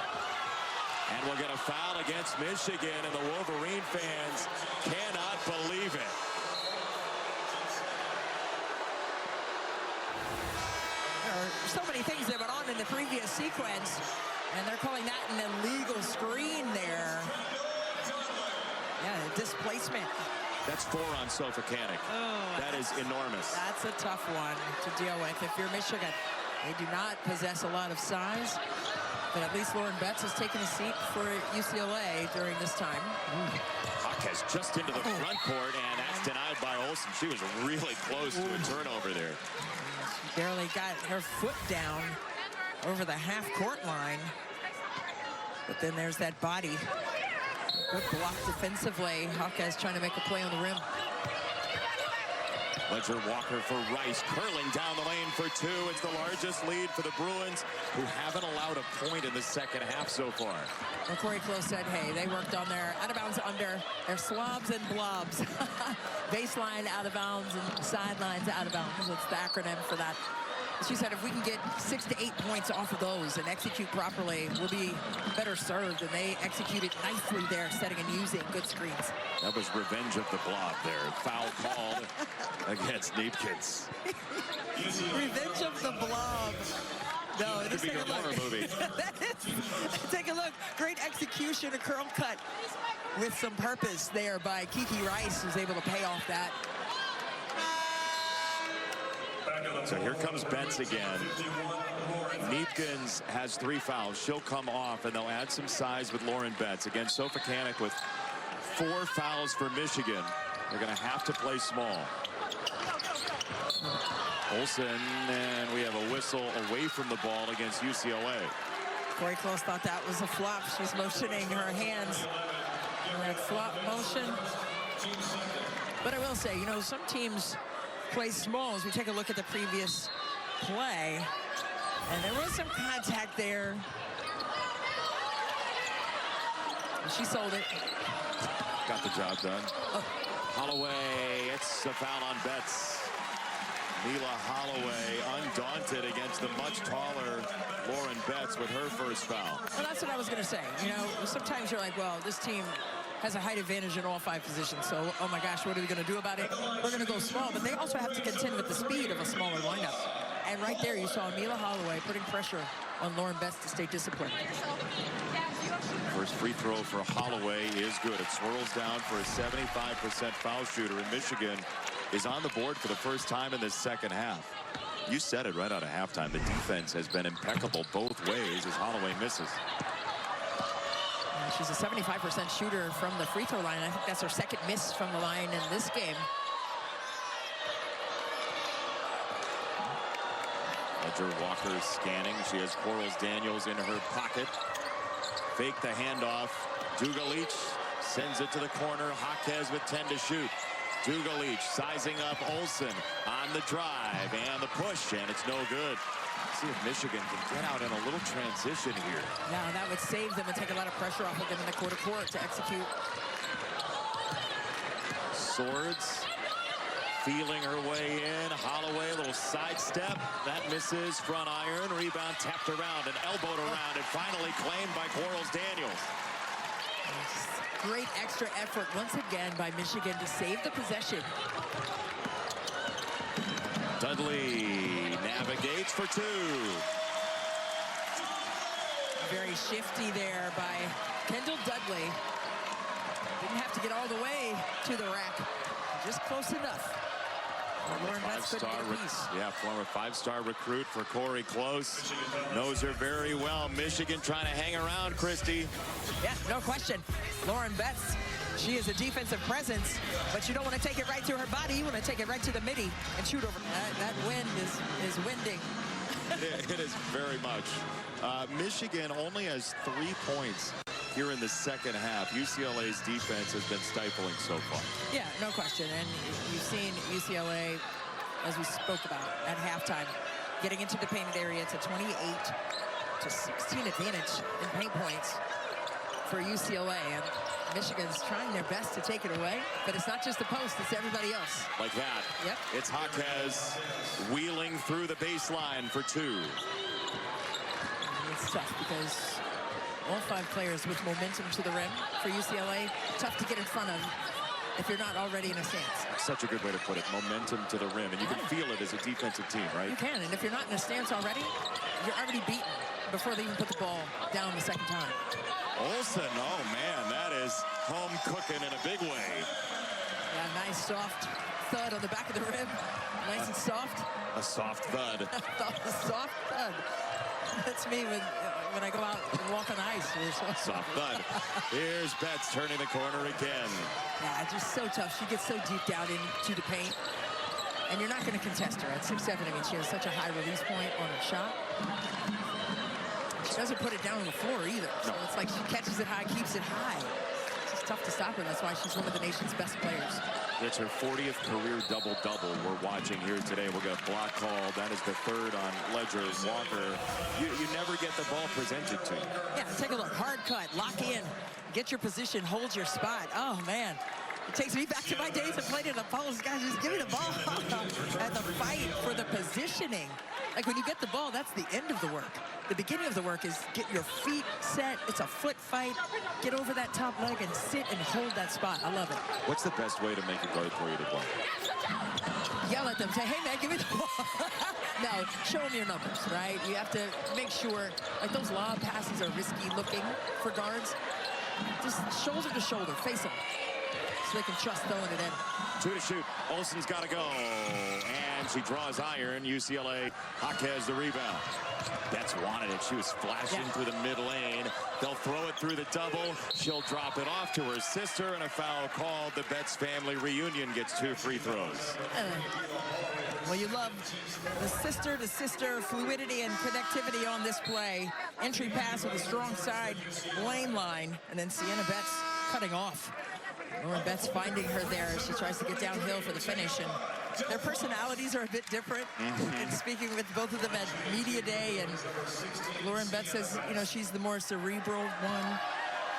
And we'll get a foul against Michigan, and the Wolverine fans cannot believe it. There are so many things that went on in the previous sequence, and they're calling that an illegal screen there. Yeah, displacement. That's 4 on Sofakanik. That is enormous. That's a tough one to deal with if you're Michigan. They do not possess a lot of size, but at least Lauren Betts has taken a seat for UCLA during this time. Jaquez just into the front court, and that's denied by Olsen. She was really close to a turnover there. She barely got her foot down over the half-court line, but then there's that body. Good block defensively. Jaquez trying to make a play on the rim. Ledger Walker for Rice, curling down the lane for 2. It's the largest lead for the Bruins, who haven't allowed a point in the second half so far. Well, Corey Close said, hey, they worked on their out-of-bounds under, their slobs and blobs. Baseline out of bounds and sidelines out of bounds. That's the acronym for that. She said if we can get 6 to 8 points off of those and execute properly, we'll be better served. And they executed nicely there, setting and using good screens. That was revenge of the blob there. Foul called against Neepkins. Revenge of the blob. No, Could be a horror movie. Take a look. Great execution, a curl cut with some purpose there by Kiki Rice, who's able to pay off that. So here comes Betts again. Neepkins has 3 fouls. She'll come off, and they'll add some size with Lauren Betts. Again, Sofakanik with 4 fouls for Michigan. They're going to have to play small. Olsen, and we have a whistle away from the ball against UCLA. Corey Close thought that was a flop. She's motioning her hands in that flop motion. But I will say, you know, some teams play small. As we take a look at the previous play, and there was some contact there. She sold it. Got the job done. Oh. Holloway, it's a foul on Betts. Mila Holloway undaunted against the much taller Lauren Betts with her first foul. Well, that's what I was going to say. You know, sometimes you're like, well, this team has a height advantage in all 5 positions. So, oh my gosh, what are we going to do about it? We're going to go small, but they also have to contend with the speed of a smaller lineup. And right there, you saw Mila Holloway putting pressure on Lauren Betts to stay disciplined. First free throw for Holloway is good. It swirls down for a 75% foul shooter, and Michigan is on the board for the first time in this second half. You said it right out of halftime. The defense has been impeccable both ways as Holloway misses. She's a 75% shooter from the free throw line. I think that's her second miss from the line in this game. Ledger Walker is scanning. She has Quarles Daniels in her pocket. Fake the handoff. Dugalich sends it to the corner. Jaquez with 10 to shoot. Dugalich sizing up Olsen on the drive and the push, and it's no good. Let's see if Michigan can get out in a little transition here. Yeah, that would save them and take a lot of pressure off of them in the quarter-court to execute. Swords feeling her way in. Holloway, a little sidestep. That misses. Front iron. Rebound tapped around and elbowed around and finally claimed by Quarles Daniels. Great extra effort once again by Michigan to save the possession. Dudley navigates for 2. Very shifty there by Kendall Dudley. Didn't have to get all the way to the rack. Just close enough. Former 5-star recruit for Corey Close. Knows her very well. Michigan trying to hang around, Christy. Yeah, no question. Lauren Betts, she is a defensive presence, but you don't want to take it right to her body. You want to take it right to the midi and shoot over. That wind is winding. It is very much. Michigan only has 3 points here in the second half. UCLA's defense has been stifling so far. Yeah, no question. And you've seen UCLA, as we spoke about at halftime, getting into the painted area. It's a 28-16 advantage in paint points for UCLA. And Michigan's trying their best to take it away, but it's not just the post, it's everybody else. Like that. Yep. It's Jaquez wheeling through the baseline for 2. It's tough because all 5 players with momentum to the rim for UCLA, tough to get in front of if you're not already in a stance. Such a good way to put it, momentum to the rim, and you can feel it as a defensive team, right? You can, and if you're not in a stance already, you're already beaten before they even put the ball down the second time. Olsen, oh man, that is home cooking in a big way. Yeah, nice soft thud on the back of the rim. Nice and soft. A soft thud. A soft thud. That's me when I go out and walk on ice. Soft thud. Here's Betts turning the corner again. Yeah, just so tough. She gets so deep down into the paint. And you're not going to contest her at 6'7". I mean, she has such a high release point on her shot. She doesn't put it down on the floor either. So it's like she catches it high, keeps it high. It's tough to stop her. That's why she's one of the nation's best players. It's her 40th career double-double we're watching here today. We'll get a block called. That is the 3rd on Ledger Walker. You never get the ball presented to you. Yeah, take a look. Hard cut. Lock in. Get your position. Hold your spot. Oh, man. It takes me back to my days of playing in the post. Guys, just give me the ball. And the fight for the positioning. Like, when you get the ball, that's the end of the work. The beginning of the work is get your feet set. It's a foot fight. Get over that top leg and sit and hold that spot. I love it. What's the best way to make a guard throw you the ball? Yell at them. Say, hey, man, give me the ball. No, show them your numbers, right? You have to make sure, like, those lob passes are risky looking for guards. Just shoulder to shoulder. Face them. So they can trust throwing it in. 2 to shoot. Olsen's got to go. And she draws iron. UCLA, Jaquez the rebound. Betts wanted it. She was flashing through the mid lane. They'll throw it through the double. She'll drop it off to her sister, and a foul called. The Betts family reunion gets 2 free throws. Well, you love the sister-to-sister fluidity and connectivity on this play. Entry pass with a strong side lane line, and then Sienna Betts cutting off. Lauren Betts finding her there as she tries to get downhill for the finish, and their personalities are a bit different. And speaking with both of them at media day, and Lauren Betts says, you know, she's the more cerebral one,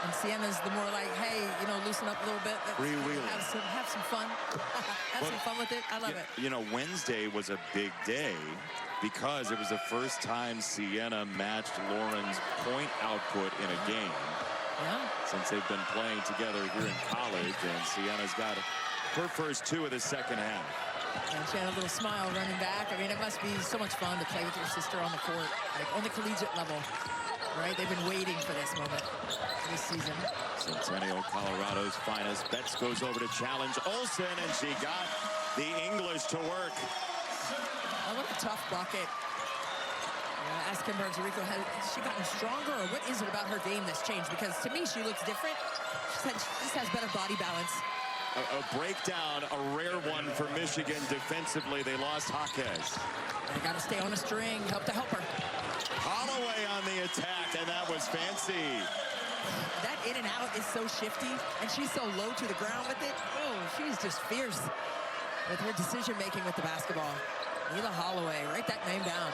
and Sienna's the more like, hey, you know, loosen up a little bit. Have some fun. Have some fun with it. I love it. You know, Wednesday was a big day because it was the first time Sienna matched Lauren's point output in a game. Yeah. Since they've been playing together here in college, and Sienna's got her first 2 of the second half. And she had a little smile running back. I mean, it must be so much fun to play with your sister on the court, like on the collegiate level, right? They've been waiting for this moment this season. Centennial, Colorado's finest. Betts goes over to challenge Olsen, and she got the English to work. Oh, what a tough bucket. Ask Kimber and Zarico, has she gotten stronger, or what is it about her game that's changed? Because to me, she looks different. She just has better body balance. A breakdown, a rare one for Michigan defensively. They lost Jaquez. They got to stay on a string, help to help her. Holloway on the attack, and that was fancy. That in and out is so shifty, and she's so low to the ground with it. Oh, she's just fierce with her decision-making with the basketball. Mila Holloway, write that name down.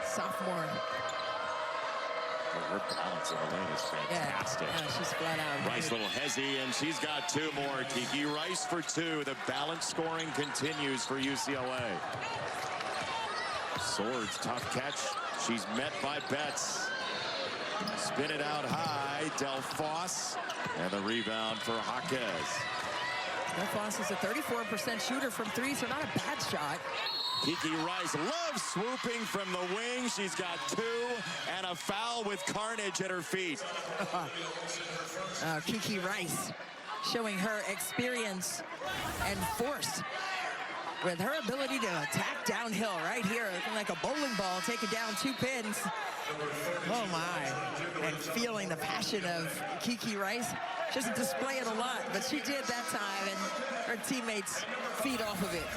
Sophomore. Her balance in the lane is fantastic. Yeah, she's flat out. Rice, little hezzy, and she's got 2 more. Kiki Rice for 2. The balance scoring continues for UCLA. Swords, tough catch. She's met by Betts. Spin it out high. Del Foss, and the rebound for Jaquez. Del Foss is a 34% shooter from 3, so not a bad shot. Kiki Rice loves swooping from the wing. She's got 2 and a foul with carnage at her feet. Kiki Rice showing her experience and force with her ability to attack downhill right here, looking like a bowling ball, taking down 2 pins. Oh my, and feeling the passion of Kiki Rice. She doesn't display it a lot, but she did that time, and her teammates feed off of it.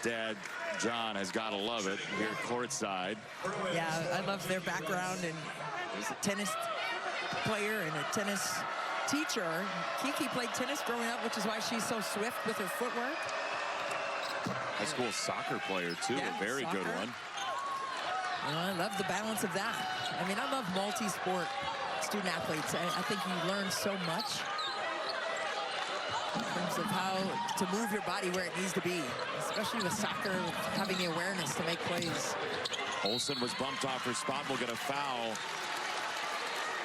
Dad John has got to love it here courtside. Yeah, I love their background, and he's a tennis player and a tennis teacher. Kiki played tennis growing up, which is why she's so swift with her footwork. High school soccer player too, yeah, a very good one. You know, I love the balance of that. I mean, I love multi-sport student athletes. I think you learn so much in terms of how to move your body where it needs to be, especially with soccer, having the awareness to make plays. Olsen was bumped off her spot, will get a foul.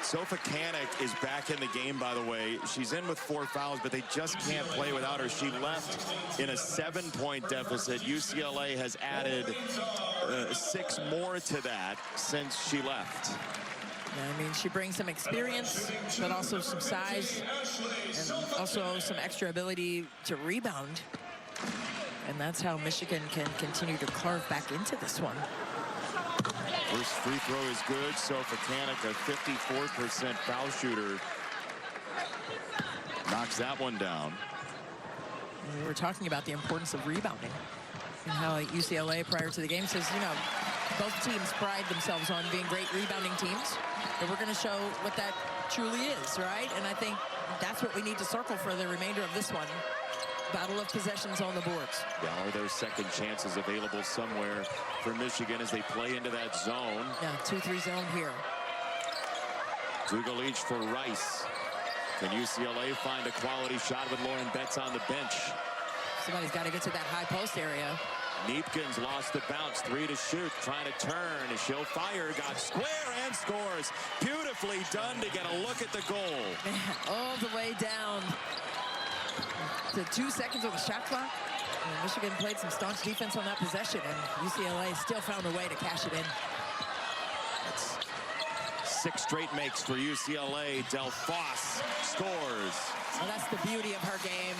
Sofa Kanik is back in the game, by the way. She's in with 4 fouls, but they just can't play without her. She left in a 7-point deficit. UCLA has added 6 more to that since she left. Yeah, I mean, she brings some experience, but also some size, and also some extra ability to rebound. And that's how Michigan can continue to carve back into this one. First free throw is good. Sofa Kanik, a 54% foul shooter, knocks that one down. And we were talking about the importance of rebounding and how UCLA prior to the game says, you know, both teams pride themselves on being great rebounding teams, but we're going to show what that truly is, right? And I think that's what we need to circle for the remainder of this one. Battle of possessions on the boards. Yeah, are there second chances available somewhere for Michigan as they play into that zone? Yeah, 2-3 zone here. Zugalic for Rice. Can UCLA find a quality shot with Lauren Betts on the bench? Somebody's got to get to that high post area. Neepkins lost the bounce, 3 to shoot, trying to turn. She'll fire, got square and scores. Beautifully done to get a look at the goal. All the way down to 2 seconds on the shot clock. And Michigan played some staunch defense on that possession, and UCLA still found a way to cash it in. That's 6 straight makes for UCLA. Del Foss scores. Well, that's the beauty of her game.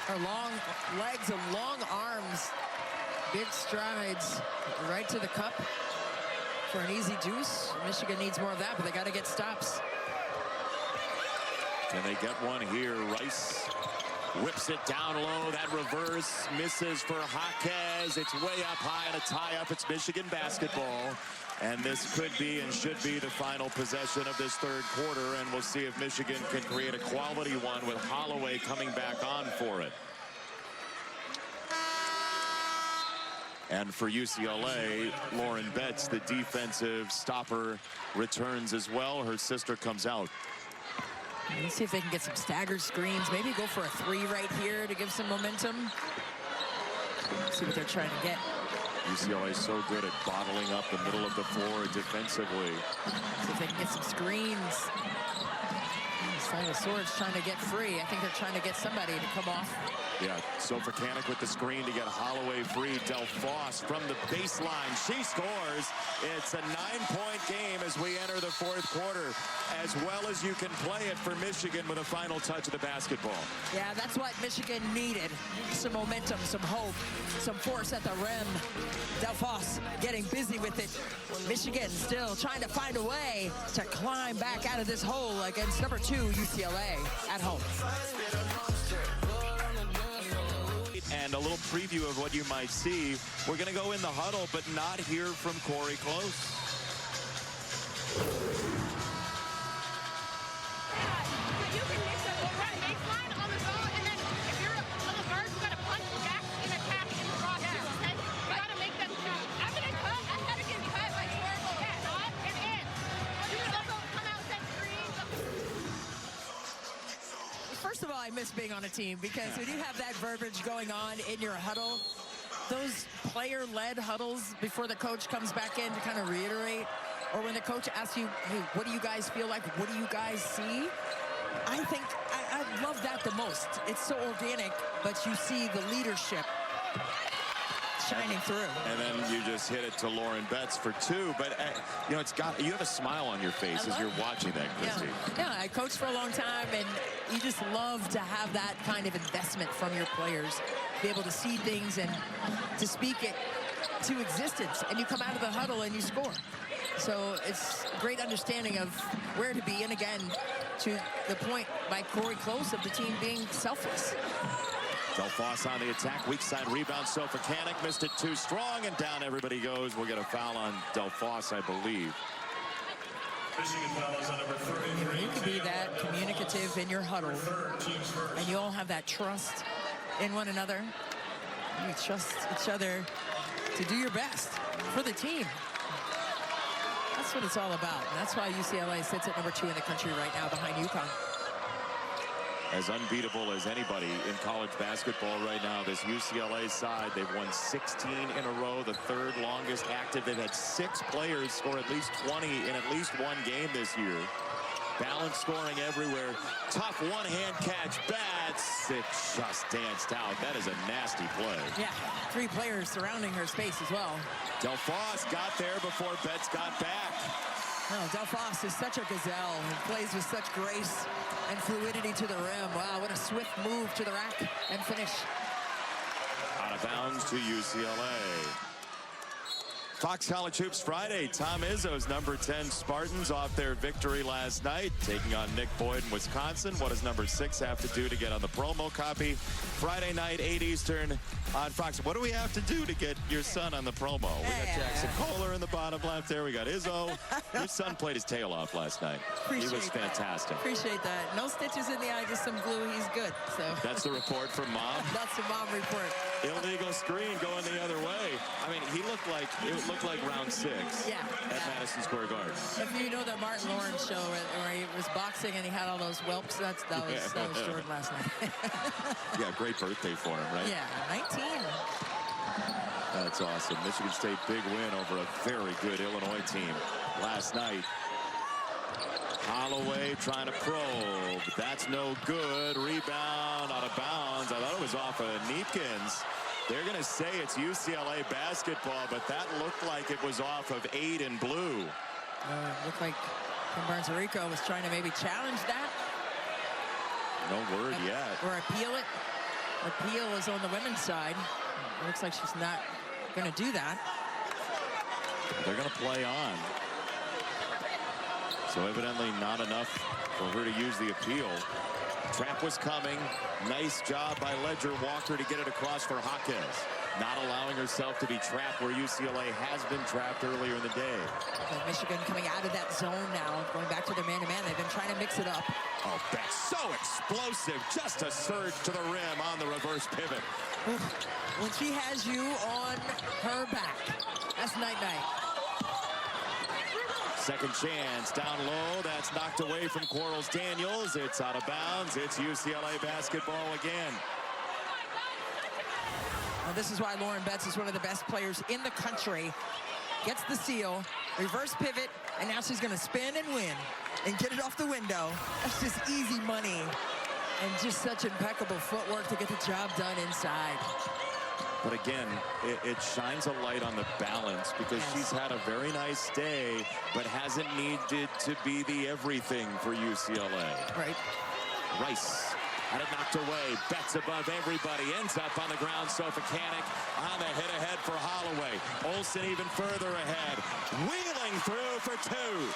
Her long legs and long arms. Big strides right to the cup for an easy deuce. Michigan needs more of that, but they got to get stops. Can they get one here? Rice Whips it down low. That reverse misses for Jaquez. It's way up high and a tie-up. It's Michigan basketball. And this could be and should be the final possession of this third quarter. And we'll see if Michigan can create a quality one with Holloway coming back on for it. And for UCLA, Lauren Betts, the defensive stopper, returns as well. Her sister comes out. Let's see if they can get some staggered screens. Maybe go for a three right here to give some momentum. See what they're trying to get. UCLA is so good at bottling up the middle of the floor defensively. See if they can get some screens. Swords trying to get free. I think they're trying to get somebody to come off. Yeah, Sofacanic with the screen to get Holloway free. Del Foss from the baseline. She scores. It's a 9-point game as we enter the fourth quarter. As well as you can play it for Michigan with a final touch of the basketball. Yeah, that's what Michigan needed. Some momentum, some hope, some force at the rim. Del Foss getting busy with it. Michigan still trying to find a way to climb back out of this hole against number 2 UCLA at home. And a little preview of what you might see. We're going to go in the huddle, but not hear from Corey Close. First of all, I miss being on a team because when you have that verbiage going on in your huddle, those player-led huddles before the coach comes back in to kind of reiterate, or when the coach asks you, hey, what do you guys feel like? What do you guys see? I think I love that the most. It's so organic, but you see the leadership shining through. And then you just hit it to Lauren Betts for 2. But, you know, you have a smile on your face as you're watching that, Christy. Yeah, I coached for a long time, and you just love to have that kind of investment from your players. Be able to see things and to speak it to existence. And you come out of the huddle and you score. So it's a great understanding of where to be. And again, to the point by Corey Close of the team being selfless. Del Foss on the attack, weak side rebound. Sofacanic missed it too strong, and down everybody goes. We'll get a foul on Del Foss, I believe. You can be that communicative in your huddle, and you all have that trust in one another. You trust each other to do your best for the team. That's what it's all about. And that's why UCLA sits at number 2 in the country right now behind UConn. As unbeatable as anybody in college basketball right now, this UCLA side, they've won 16 in a row, the 3rd longest active. They've had 6 players score at least 20 in at least one game this year. Balanced scoring everywhere. Tough one-hand catch. Bad. 6 just danced out. That is a nasty play. Yeah, 3 players surrounding her space as well. Del Foss got there before Betts got back. No, Del Foss is such a gazelle. He plays with such grace and fluidity to the rim. Wow, what a swift move to the rack and finish. Out of bounds to UCLA. Fox College Hoops Friday. Tom Izzo's number 10 Spartans off their victory last night, taking on Nick Boyd in Wisconsin. What does number 6 have to do to get on the promo copy? Friday night, 8 Eastern on Fox. What do we have to do to get your son on the promo? We got Jackson Kohler in the bottom left there. We got Izzo. Your son played his tail off last night. He was fantastic. Appreciate that. No stitches in the eye, just some glue. He's good. So that's the report from Mom. That's the Mom report. Illegal screen going the other way. I mean, it looked like round 6 at Madison Square Garden. If you know the Martin Lawrence show where he was boxing and he had all those whelps, that was Jordan last night. Yeah, great birthday for him, right? Yeah, 19. That's awesome. Michigan State big win over a very good Illinois team last night. Holloway trying to probe. That's no good. Rebound out of bounds. I thought it was off of Neepkins. They're going to say it's UCLA basketball, but that looked like it was off of Aiden Blue. Looked like Kim Barnes-Arico was trying to maybe challenge that. No word yet. Or appeal it. Appeal is on the women's side. It looks like she's not going to do that. They're going to play on. So evidently not enough for her to use the appeal. Trap was coming. Nice job by Ledger Walker to get it across for Jaquez. Not allowing herself to be trapped where UCLA has been trapped earlier in the day. But Michigan coming out of that zone now, going back to their man-to-man. They've been trying to mix it up. Oh, Betts so explosive. Just a surge to the rim on the reverse pivot. Oof. When she has you on her back, that's night-night. Second chance down low. That's knocked away from Quarles Daniels. It's out of bounds. It's UCLA basketball again. Well, this is why Lauren Betts is one of the best players in the country. Gets the steal, reverse pivot, and now she's going to spin and win and get it off the window. That's just easy money and just such impeccable footwork to get the job done inside. But again, it shines a light on the balance because she's had a very nice day, but hasn't needed to be the everything for UCLA. Right. Rice had it knocked away. Betts above everybody. Ends up on the ground. Sofacanic on the hit ahead for Holloway. Olsen even further ahead. Wheeling through for two.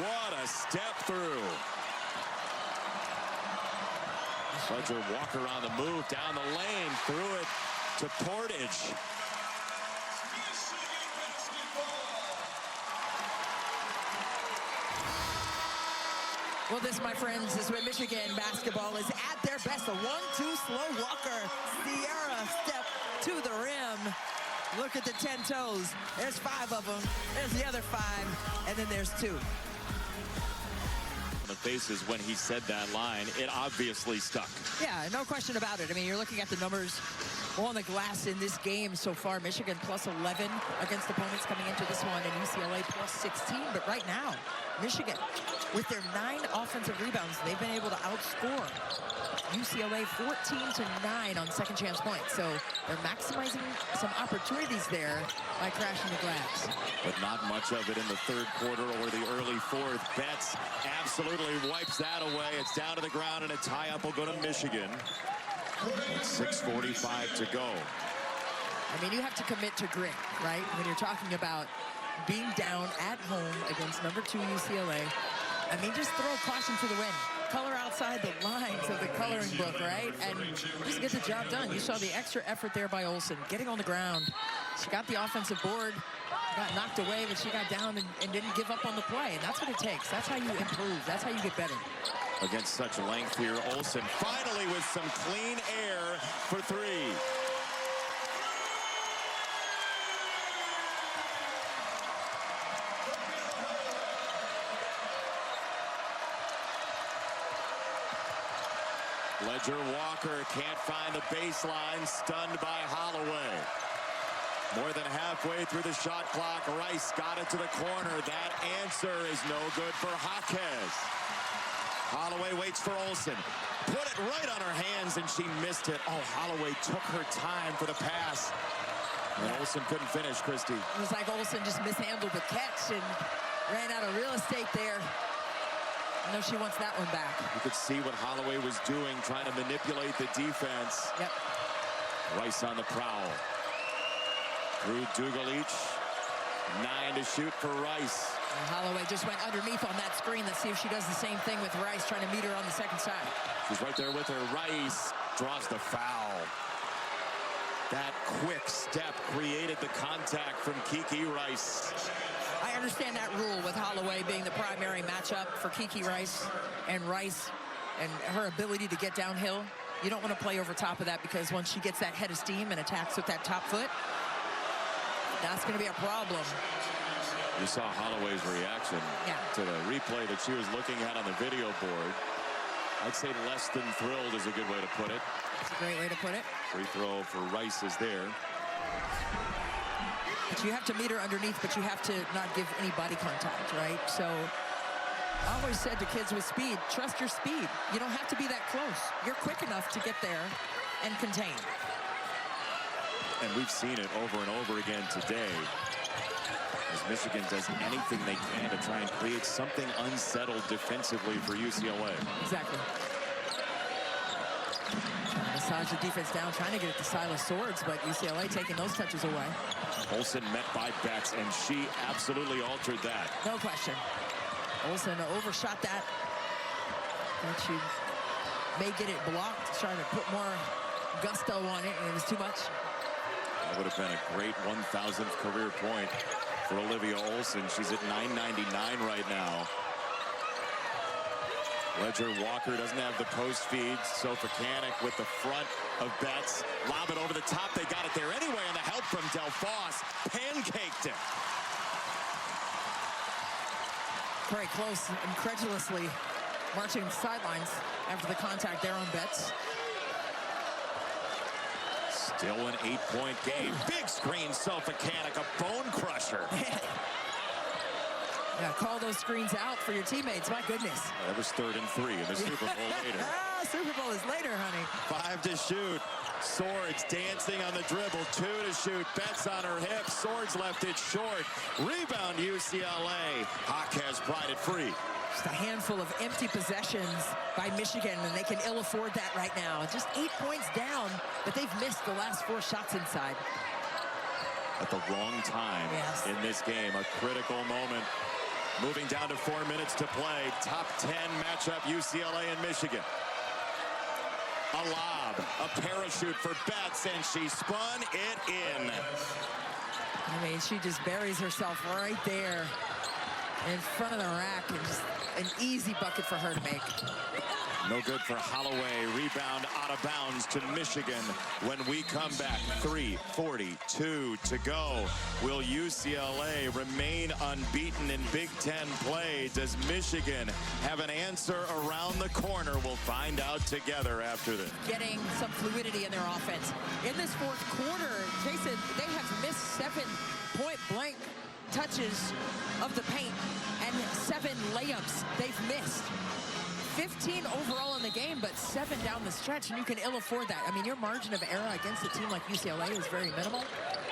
What a step through. Ledger Walker on the move down the lane. Threw it to Portage. Well, this, my friends, is where Michigan basketball is at their best. A 1-2 slow Walker. Sierra step to the rim. Look at the 10 toes. There's 5 of them. There's the other 5. And then there's 2. The faces when he said that line, it obviously stuck. Yeah, no question about it. I mean, you're looking at the numbers on the glass in this game so far. Michigan plus 11 against opponents coming into this one, and UCLA plus 16. But right now, Michigan, with their 9 offensive rebounds, they've been able to outscore UCLA 14-9 on second chance points. So they're maximizing some opportunities there by crashing the glass. But not much of it in the third quarter or the early fourth. Betts absolutely wipes that away. It's down to the ground, and a tie-up will go to Michigan. 6:45 to go. I mean, you have to commit to grit, right? When you're talking about being down at home against number 2 UCLA. I mean, just throw caution to the wind. Color outside the lines of the coloring book, right? And just get the job done. You saw the extra effort there by Olsen, getting on the ground. She got the offensive board, got knocked away, but she got down and didn't give up on the play. And that's what it takes. That's how you improve. That's how you get better. Against such length here, Olsen finally with some clean air for 3. Ledger Walker can't find the baseline, stunned by Holloway. More than halfway through the shot clock, Rice got it to the corner. That answer is no good for Jaquez. Holloway waits for Olsen. Put it right on her hands, and she missed it. Oh, Holloway took her time for the pass. And Olsen couldn't finish, Christy. It was like Olsen just mishandled the catch and ran out of real estate there. I know she wants that one back. You could see what Holloway was doing, trying to manipulate the defense. Yep. Rice on the prowl. Through Dugalich. 9 to shoot for Rice. And Holloway just went underneath on that screen. Let's see if she does the same thing with Rice, trying to meet her on the second side. She's right there with her. Rice draws the foul. That quick step created the contact from Kiki Rice. I understand that rule with Holloway being the primary matchup for Kiki Rice and her ability to get downhill. You don't want to play over top of that, because once she gets that head of steam and attacks with that top foot, that's going to be a problem. You saw Holloway's reaction to the replay that she was looking at on the video board. I'd say less than thrilled is a good way to put it. That's a great way to put it. Free throw for Rice is there. But you have to meet her underneath, but you have to not give any body contact, right? So I always said to kids with speed, trust your speed. You don't have to be that close. You're quick enough to get there and contain. And we've seen it over and over again today, as Michigan does anything they can to try and create something unsettled defensively for UCLA. Exactly. Massage the defense down, trying to get it to Silas Swords, but UCLA taking those touches away. Olsen met by Betts, and she absolutely altered that. No question. Olsen overshot that. And she may get it blocked, trying to put more gusto on it, and it was too much. That would have been a great 1,000th career point for Olivia Olsen. She's at 999 right now. Ledger Walker doesn't have the post feed. Sofacanic with the front of Betts. Lob it over the top. They got it there anyway, and the help from Delfosse pancaked it. Very close, incredulously marching the sidelines after the contact there on Betts. Still an 8-point game. Big screen, Sofacanic, a bone crusher. Yeah, call those screens out for your teammates. My goodness. That was 3rd and 3 in the Super Bowl later. Super Bowl is later, honey. 5 to shoot. Swords dancing on the dribble. 2 to shoot. Betts on her hip. Swords left it short. Rebound UCLA. Hawk has pried it free. Just a handful of empty possessions by Michigan, and they can ill afford that right now. Just 8 points down, but they've missed the last 4 shots inside. At the wrong time in this game. A critical moment. Moving down to 4 minutes to play. Top 10 matchup, UCLA and Michigan. A lob, a parachute for Betts, and she spun it in. I mean, she just buries herself right there in front of the rack, and just an easy bucket for her to make. No good for Holloway. Rebound out of bounds to Michigan when we come back. 3:42 to go. Will UCLA remain unbeaten in Big Ten play? Does Michigan have an answer around the corner? We'll find out together after this. Getting some fluidity in their offense. In this 4th quarter, Jason, they have missed 7 point-blank touches of the paint and 7 layups they've missed. 15 overall in the game, but 7 down the stretch, and you can ill afford that. I mean, your margin of error against a team like UCLA is very minimal,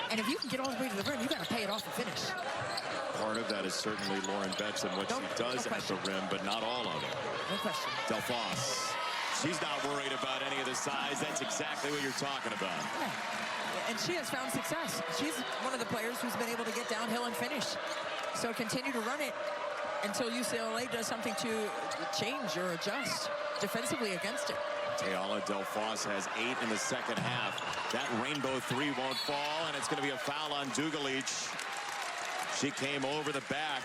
and if you can get all the way to the rim, you got to pay it off and finish. Part of that is certainly Lauren Betts and what she does at the rim, but not all of it. No question. Delfosse, she's not worried about any of the size. That's exactly what you're talking about. Yeah. And she has found success. She's one of the players who's been able to get downhill and finish. So continue to run it until UCLA does something to change or adjust defensively against it. Tayala Delfosse has 8 in the second half. That rainbow 3 won't fall, and it's going to be a foul on Dugalich. She came over the back.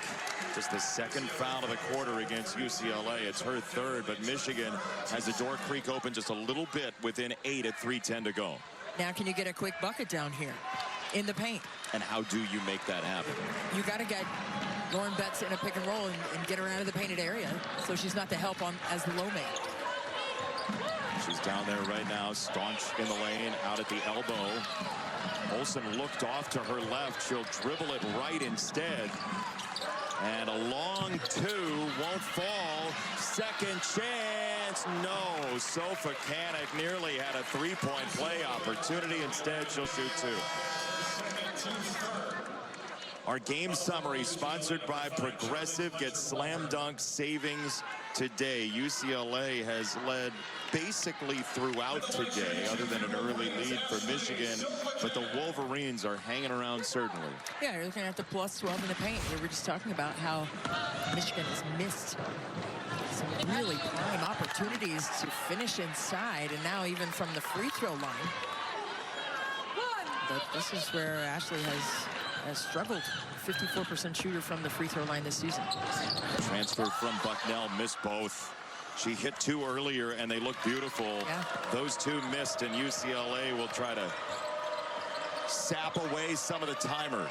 Just the 2nd foul of the quarter against UCLA. It's her 3rd, but Michigan has the door creak open just a little bit within 8 at 3:10 to go. Now can you get a quick bucket down here in the paint? And how do you make that happen? You got to get Lauren Betts in a pick and roll and get her out of the painted area, so she's not the help on as the low man. She's down there right now, staunch in the lane, out at the elbow. Olsen looked off to her left. She'll dribble it right instead. And a long 2 won't fall. Second chance. No. Sofacanic nearly had a 3-point play opportunity. Instead, she'll shoot 2. Our game summary sponsored by Progressive. Get slam dunk savings today. UCLA has led basically throughout today, other than an early lead for Michigan, but the Wolverines are hanging around certainly. Yeah, you're looking at the plus 12 in the paint. We were just talking about how Michigan has missed some really prime opportunities to finish inside, and now even from the free throw line. But this is where Ashley has struggled. 54% shooter from the free throw line this season. Transfer from Bucknell, missed both. She hit 2 earlier, and they look beautiful. Yeah. Those 2 missed, and UCLA will try to sap away some of the timer.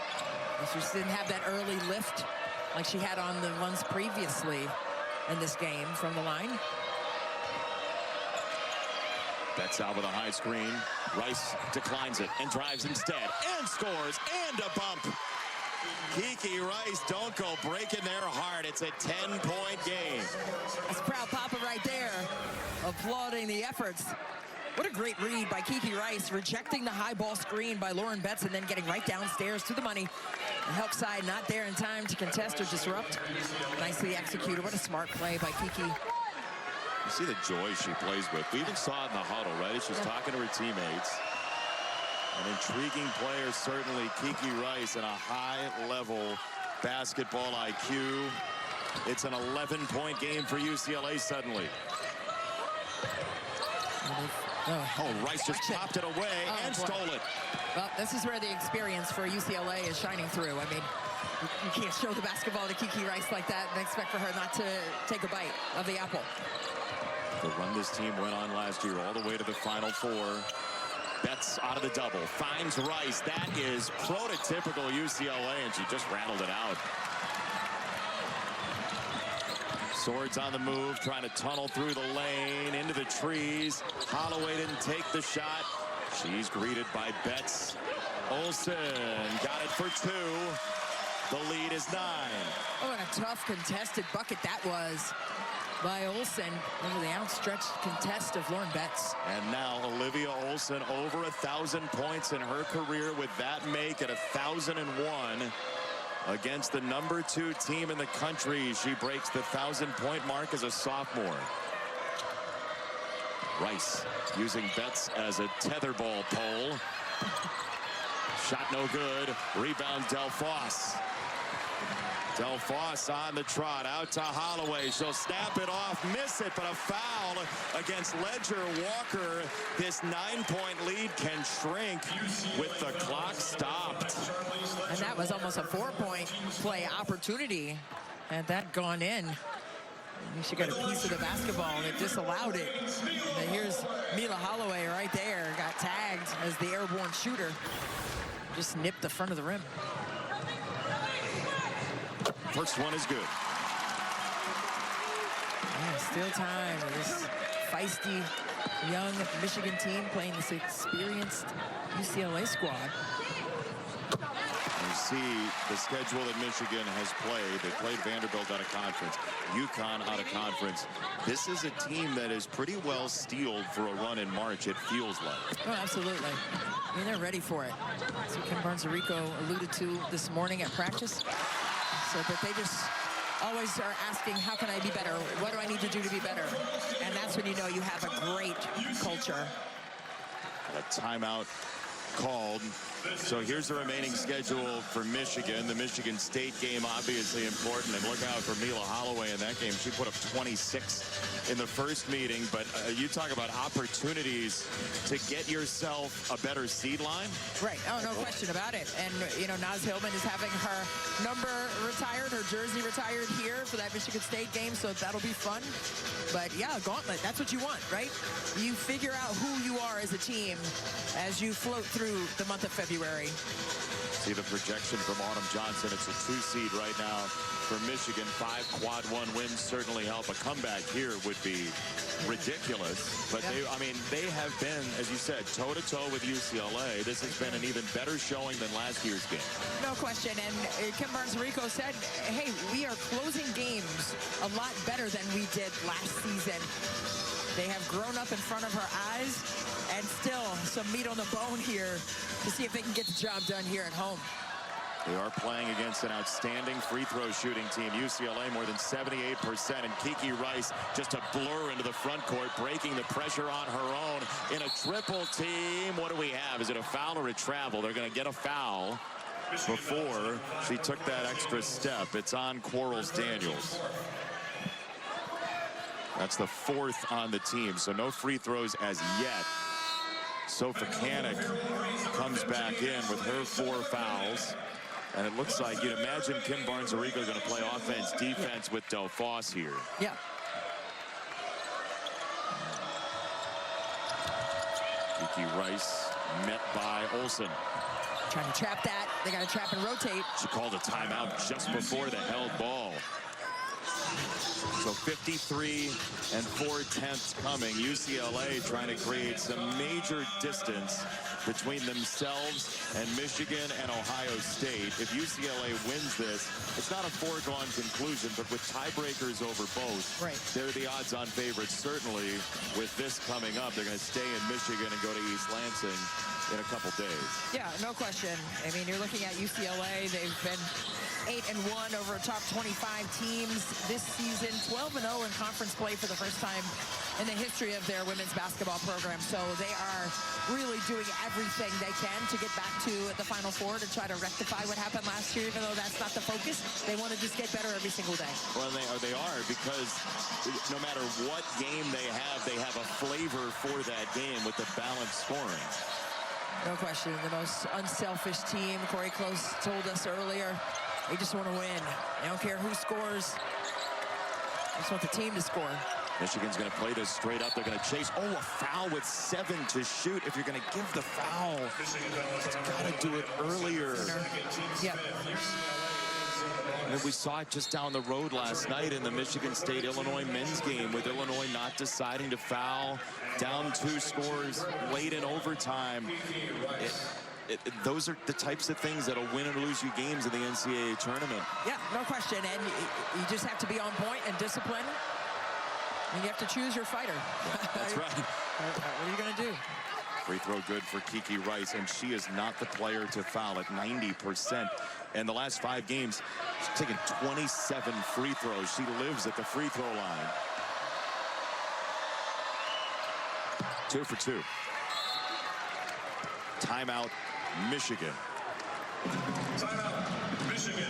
She just didn't have that early lift like she had on the ones previously in this game from the line. Betts out with a high screen. Rice declines it and drives instead and scores, and a bump. Kiki Rice, don't go breaking their heart. It's a 10-point game. That's proud Papa right there, applauding the efforts. What a great read by Kiki Rice, rejecting the high ball screen by Lauren Betts and then getting right downstairs to the money. The help side not there in time to contest or disrupt. Nicely executed. What a smart play by Kiki. You see the joy she plays with. We even saw it in the huddle, right? As she's talking to her teammates. An intriguing player, certainly, Kiki Rice, and a high-level basketball IQ. It's an 11-point game for UCLA suddenly. Oh, Rice just popped it away and stole it. Well, this is where the experience for UCLA is shining through. I mean, you can't show the basketball to Kiki Rice like that and expect for her not to take a bite of the apple. The run this team went on last year all the way to the Final Four. Betts out of the double, finds Rice. That is prototypical UCLA, and she just rattled it out. Swords on the move, trying to tunnel through the lane, into the trees. Holloway didn't take the shot. She's greeted by Betts. Olsen got it for 2. The lead is 9. Oh, and a tough contested bucket that was by Olsen over the outstretched contest of Lauren Betts. And now Olivia Olsen over 1,000 points in her career with that make at 1,001 against the #2 team in the country. She breaks the 1,000-point mark as a sophomore. Rice using Betts as a tetherball pole. Shot no good. Rebound Delfoss. Delfoss on the trot, out to Holloway. She'll snap it off, miss it, but a foul against Ledger Walker. This 9-point lead can shrink with the clock stopped. And that was almost a 4-point play opportunity. Had that gone in, she got a piece of the basketball and it disallowed it. And here's Mila Holloway right there, got tagged as the airborne shooter. Just nipped the front of the rim. First one is good. Yeah, still time. This feisty young Michigan team playing this experienced UCLA squad. You see the schedule that Michigan has played. They played Vanderbilt out of conference, UConn out of conference. This is a team that is pretty well steeled for a run in March, it feels like. Oh, absolutely. I mean, they're ready for it. That's what Ken Barnes-Arico alluded to this morning at practice. So that they just always are asking, how can I be better? What do I need to do to be better? And that's when you know you have a great culture. A timeout called. So here's the remaining schedule for Michigan. The Michigan State game obviously important, and look out for Mila Holloway in that game. She put up 26 in the first meeting, but you talk about opportunities to get yourself a better seed line. Right. Oh, no question about it. And, you know, Naz Hillman is having her number retired, her jersey retired here for that Michigan State game, so that'll be fun. But, yeah, gauntlet, that's what you want, right? You figure out who you are as a team as you float through the month of February. See the projection from Autumn Johnson. It's a 2 seed right now for Michigan. 5 quad 1 wins certainly help. A comeback here would be ridiculous. But they have been, as you said, toe-to-toe with UCLA. This has been an even better showing than last year's game. No question. And Ken Barnes-Arico said, hey, we are closing games a lot better than we did last season. They have grown up in front of her eyes, and still some meat on the bone here to see if they can get the job done here at home. They are playing against an outstanding free throw shooting team. UCLA more than 78%, and Kiki Rice just a blur into the front court, breaking the pressure on her own in a triple team. What do we have? Is it a foul or a travel? They're going to get a foul before she took that extra step. It's on Quarles-Daniels. That's the 4th on the team, so no free throws as yet. Sofa Kanik comes back in with her 4 fouls. And it looks like you'd imagine Kim Barnes-Arico going to play offense, defense with Delfoss here. Yeah. Kiki Rice met by Olsen. Trying to trap that. They got to trap and rotate. She called a timeout just before the held ball. So 53 4/10 coming. UCLA trying to create some major distance between themselves and Michigan and Ohio State. If UCLA wins this, it's not a foregone conclusion, but with tiebreakers over both, they're the odds-on favorites. Certainly with this coming up, they're going to stay in Michigan and go to East Lansing in a couple days. Yeah, no question. I mean, you're looking at UCLA. They've been 8-1 over top 25 teams this season, 12-0 in conference play for the first time in the history of their women's basketball program. So they are really doing everything they can to get back to the Final Four to try to rectify what happened last year, even though that's not the focus. They want to just get better every single day. Well, they are, because no matter what game they have a flavor for that game with the balanced scoring. No question, the most unselfish team. Corey Close told us earlier, they just want to win. They don't care who scores. They just want the team to score. Michigan's going to play this straight up. They're going to chase. Oh, a foul with 7 to shoot. If you're going to give the foul, it's got to do it earlier. Yep. And we saw it just down the road last night in the Michigan State-Illinois men's game, with Illinois not deciding to foul, down 2 scores late in overtime. Those are the types of things that'll win and lose you games in the NCAA tournament. Yeah, no question. And you just have to be on point and disciplined. And you have to choose your fighter. Yeah, that's right. What are you going to do? Free throw good for Kiki Rice, and she is not the player to foul at 90%. In the last 5 games, she's taken 27 free throws. She lives at the free throw line. 2 for 2. Timeout, Michigan. Timeout, Michigan.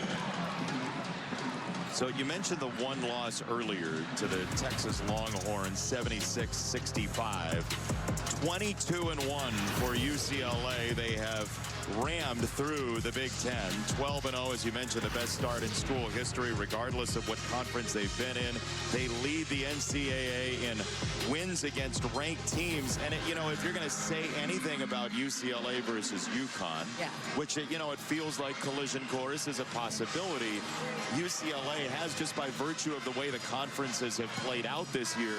So you mentioned the one loss earlier to the Texas Longhorns, 76-65. 22-1 for UCLA. They have rammed through the Big Ten. 12-0, as you mentioned, the best start in school history, regardless of what conference they've been in. They lead the NCAA in wins against ranked teams. And, you know, if you're going to say anything about UCLA versus UConn, yeah, which, you know, it feels like collision course is a possibility, UCLA has, just by virtue of the way the conferences have played out this year,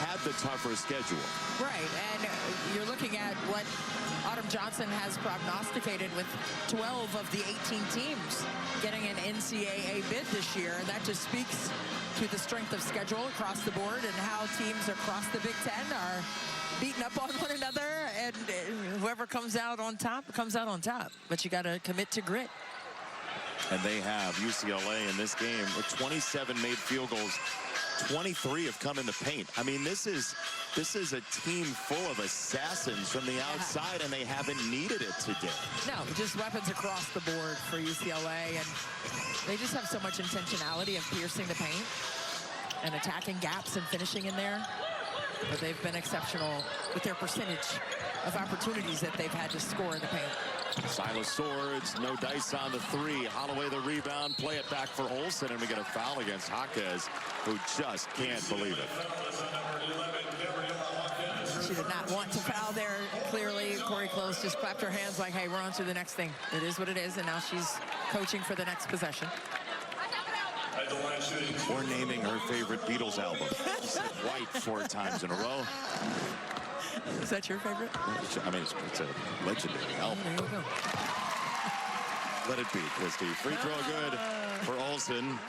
had the tougher schedule. Right, and you're looking at what Autumn Johnson has prognosticated with 12 of the 18 teams getting an NCAA bid this year, and that just speaks to the strength of schedule across the board and how teams across the Big Ten are beating up on one another, and whoever comes out on top comes out on top. But you got to commit to grit. And they have UCLA in this game with 27 made field goals. 23 have come in the paint. I mean, this is a team full of assassins from the outside, and they haven't needed it today. No, just weapons across the board for UCLA, and they just have so much intentionality of piercing the paint and attacking gaps and finishing in there. But they've been exceptional with their percentage of opportunities that they've had to score in the paint. Silas Swords, no dice on the 3. Holloway the rebound, play it back for Olsen, and we get a foul against Jaquez, who just can't believe it. She did not want to foul there. Clearly, Corey Close just clapped her hands like, hey, we're on to the next thing. It is what it is, and now she's coaching for the next possession. Or naming her favorite Beatles album. White 4 times in a row. Is that your favorite? I mean, it's a legendary album. There you go. Let it be, Christy. Free throw good for Olsen.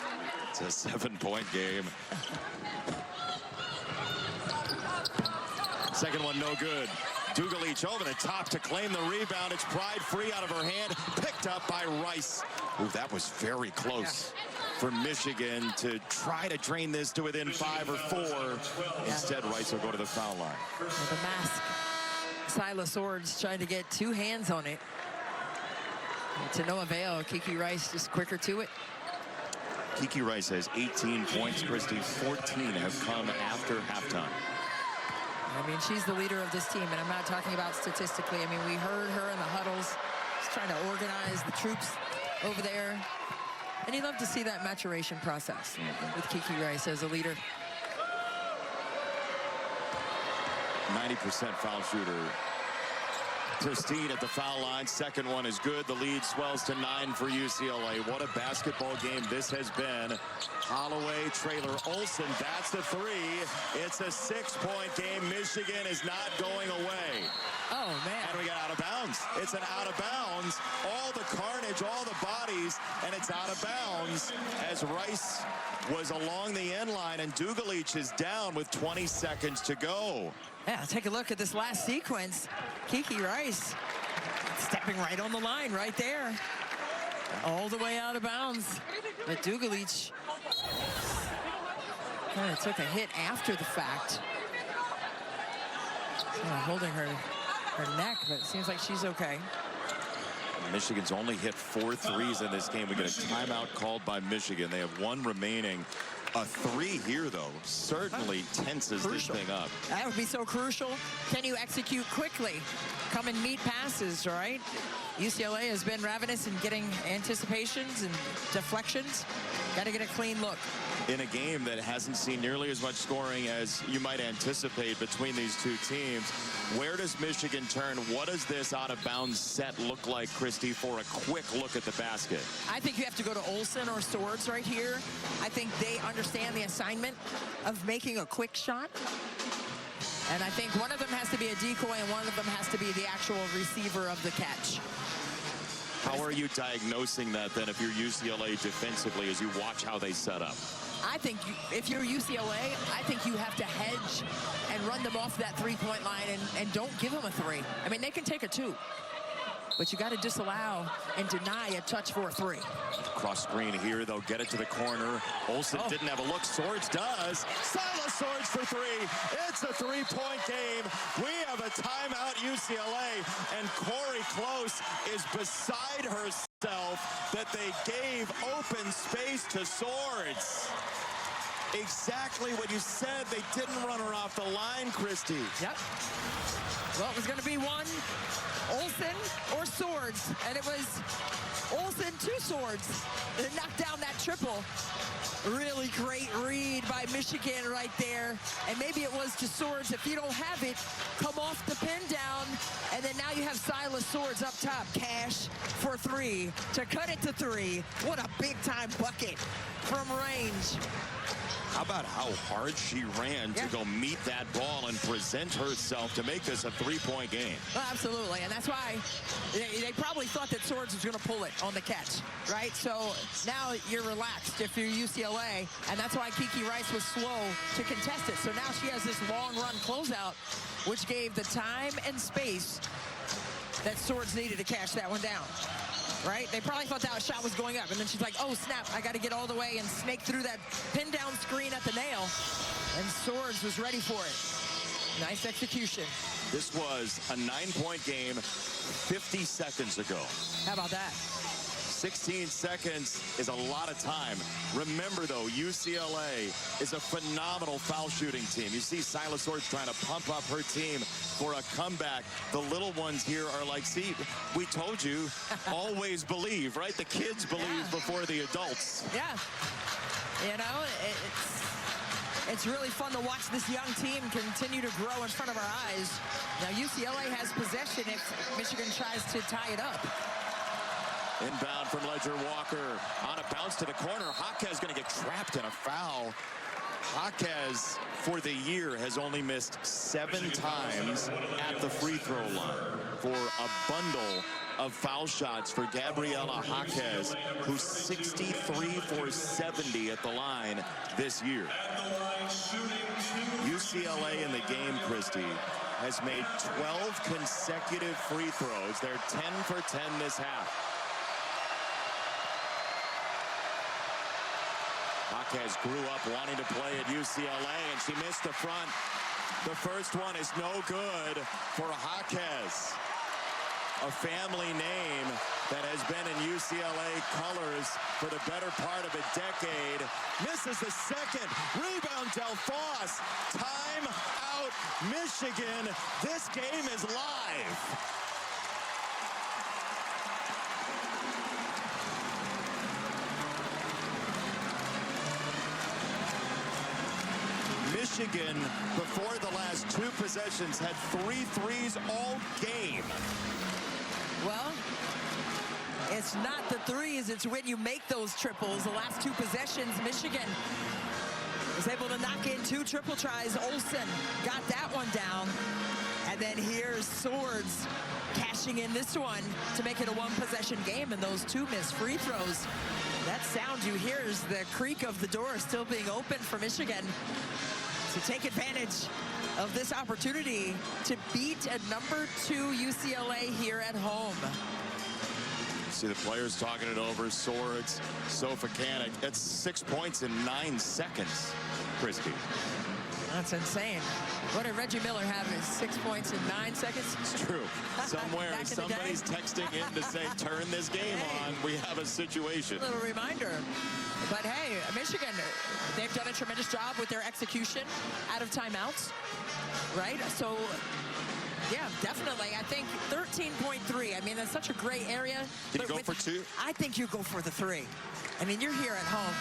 It's a 7-point game. Second one, no good. Dugalich over the top to claim the rebound. It's pried free out of her hand. Picked up by Rice. Ooh, that was very close for Michigan to try to drain this to within 5 or 4. Instead, Rice will go to the foul line. With the mask. Silas Swords trying to get 2 hands on it. And to no avail. Kiki Rice just quicker to it. Kiki Rice has 18 points, Christy. 14 have come after halftime. I mean, she's the leader of this team, and I'm not talking about statistically. I mean, we heard her in the huddles. She's trying to organize the troops over there. And you love to see that maturation process with Kiki Rice as a leader. 90% foul shooter. Pristine at the foul line. Second one is good. The lead swells to 9 for UCLA. What a basketball game this has been. Holloway, Traylor Olsen bats the 3. It's a 6-point game. Michigan is not going away. Oh, man. And we got out of bounds. It's an out of bounds. All the carnage, all the bodies, and it's out of bounds as Rice was along the end line, and Dugalich is down with 20 seconds to go. Yeah, take a look at this last sequence. Kiki Rice stepping right on the line right there. All the way out of bounds. But Dugalich kind of took a hit after the fact. Holding her neck, but it seems like she's okay. Michigan's only hit 4 threes in this game. We get a timeout called by Michigan. They have 1 remaining. A 3 here, though, certainly tenses this thing up. That would be so crucial. Can you execute quickly? Come and meet passes, right? UCLA has been ravenous in getting anticipations and deflections. Got to get a clean look. In a game that hasn't seen nearly as much scoring as you might anticipate between these two teams, where does Michigan turn? What does this out-of-bounds set look like, Christy, for a quick look at the basket? I think you have to go to Olsen or Swords right here. I think they understand the assignment of making a quick shot. And I think one of them has to be a decoy and one of them has to be the actual receiver of the catch. How are you diagnosing that then if you're UCLA defensively as you watch how they set up? I think if you're UCLA, I think you have to hedge and run them off that three-point line and don't give them a 3. I mean, they can take a 2. But you got to disallow and deny a touch for a 3. Cross screen here, they'll get it to the corner. Olsen didn't have a look. Swords does. Silas Swords for 3. It's a 3-point game. We have a timeout, UCLA. And Corey Close is beside herself that they gave open space to Swords. Exactly what you said. They didn't run her off the line, Christy. Yep. Well, it was going to be one Olsen or Swords, and it was Olsen 2 Swords that knocked down that triple. Really great read by Michigan right there, and maybe it was to Swords. If you don't have it, come off the pin down, and then now you have Silas Swords up top. Cash for 3 to cut it to 3. What a big-time bucket from range. How about how hard she ran to go meet that ball and present herself to make this a 3-point game? Well, absolutely, and that's why they probably thought that Swords was going to pull it on the catch, right? So now you're relaxed if you're UCLA, and that's why Kiki Rice was slow to contest it. So now she has this long run closeout, which gave the time and space that Swords needed to cash that one down. Right? They probably thought that shot was going up, and then she's like, oh, snap, I got to get all the way and snake through that pin-down screen at the nail, and Swords was ready for it. Nice execution. This was a 9-point game 50 seconds ago. How about that? 16 seconds is a lot of time. Remember, though, UCLA is a phenomenal foul shooting team. You see Silas Swords trying to pump up her team for a comeback. The little ones here are like, see, we told you, always believe, right? The kids believe before the adults. Yeah. You know, it's really fun to watch this young team continue to grow in front of our eyes. Now, UCLA has possession if Michigan tries to tie it up. Inbound from Ledger Walker. On a bounce to the corner. Jaquez going to get trapped in a foul. Jaquez, for the year, has only missed 7 times at the free throw line for a bundle of foul shots for Gabriela Jaquez, who's 63 for 70 at the line this year. UCLA in the game, Christy, has made 12 consecutive free throws. They're 10 for 10 this half. Jaquez grew up wanting to play at UCLA, and she missed the front. The first one is no good for Jaquez. A family name that has been in UCLA colors for the better part of a decade. Misses the second. Rebound Del Foss. Time out Michigan. This game is live. Michigan, before the last 2 possessions, had 3 threes all game. Well, it's not the threes, it's when you make those triples. The last 2 possessions, Michigan was able to knock in 2 triple tries. Olsen got that one down. And then here's Swords cashing in this one to make it a 1-possession game, and those 2 missed free throws. That sound you hear is the creak of the door still being open for Michigan to take advantage of this opportunity to beat a #2 UCLA here at home. See the players talking it over. Swords, Sofacanic. That's 6 points in 9 seconds, Christy. That's insane. What did Reggie Miller have? Is 6 points in 9 seconds? It's true. Somewhere somebody's texting in to say, turn this game on. We have a situation. A little reminder. But hey, Michigan, they've done a tremendous job with their execution out of timeouts, right? So, yeah, definitely. I think 13.3. I mean, that's such a gray area. Can you go for 2? I think you go for the 3. I mean, you're here at home.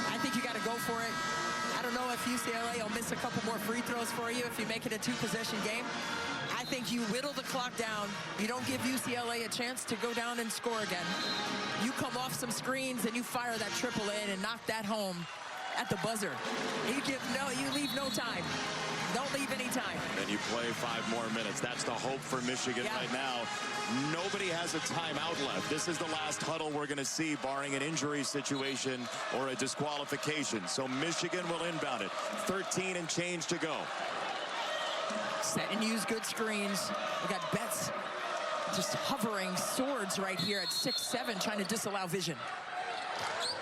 I think you got to go for it. I don't know if UCLA will miss a couple more free throws for you if you make it a 2-possession game. I think you whittle the clock down. You don't give UCLA a chance to go down and score again. You come off some screens and you fire that triple in and knock that home at the buzzer. You leave no time. Don't leave any time. And you play 5 more minutes. That's the hope for Michigan right now. Nobody has a timeout left. This is the last huddle we're going to see, barring an injury situation or a disqualification. So Michigan will inbound it. 13 and change to go. Set and use good screens. We got Betts just hovering. Swords right here at 6'7", trying to disallow vision.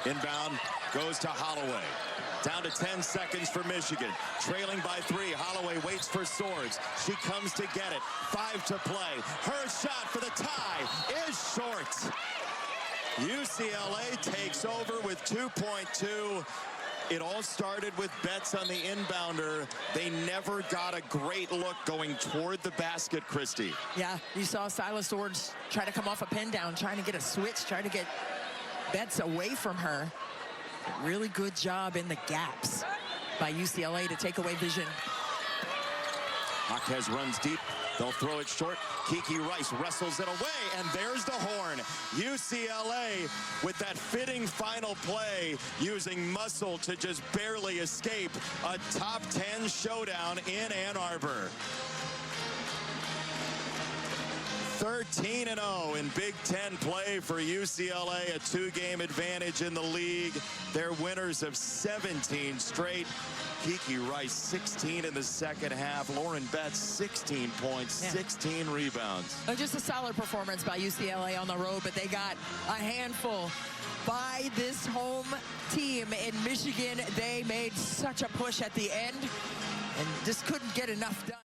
Inbound goes to Holloway. Down to 10 seconds for Michigan. Trailing by 3. Holloway waits for Swords. She comes to get it. 5 to play. Her shot for the tie is short. UCLA takes over with 2.2. It all started with Betts on the inbounder. They never got a great look going toward the basket, Christy. Yeah, you saw Silas Swords try to come off a pin down, trying to get a switch, trying to get Betts away from her. Really good job in the gaps by UCLA to take away vision. Jaquez runs deep. They'll throw it short. Kiki Rice wrestles it away, and there's the horn. UCLA with that fitting final play, using muscle to just barely escape a top 10 showdown in Ann Arbor. 13-0 in Big Ten play for UCLA, a 2-game advantage in the league. They're winners of 17 straight. Kiki Rice, 16 in the second half. Lauren Betts, 16 points, 16 rebounds. Just a solid performance by UCLA on the road, but they got a handful by this home team in Michigan. They made such a push at the end and just couldn't get enough done.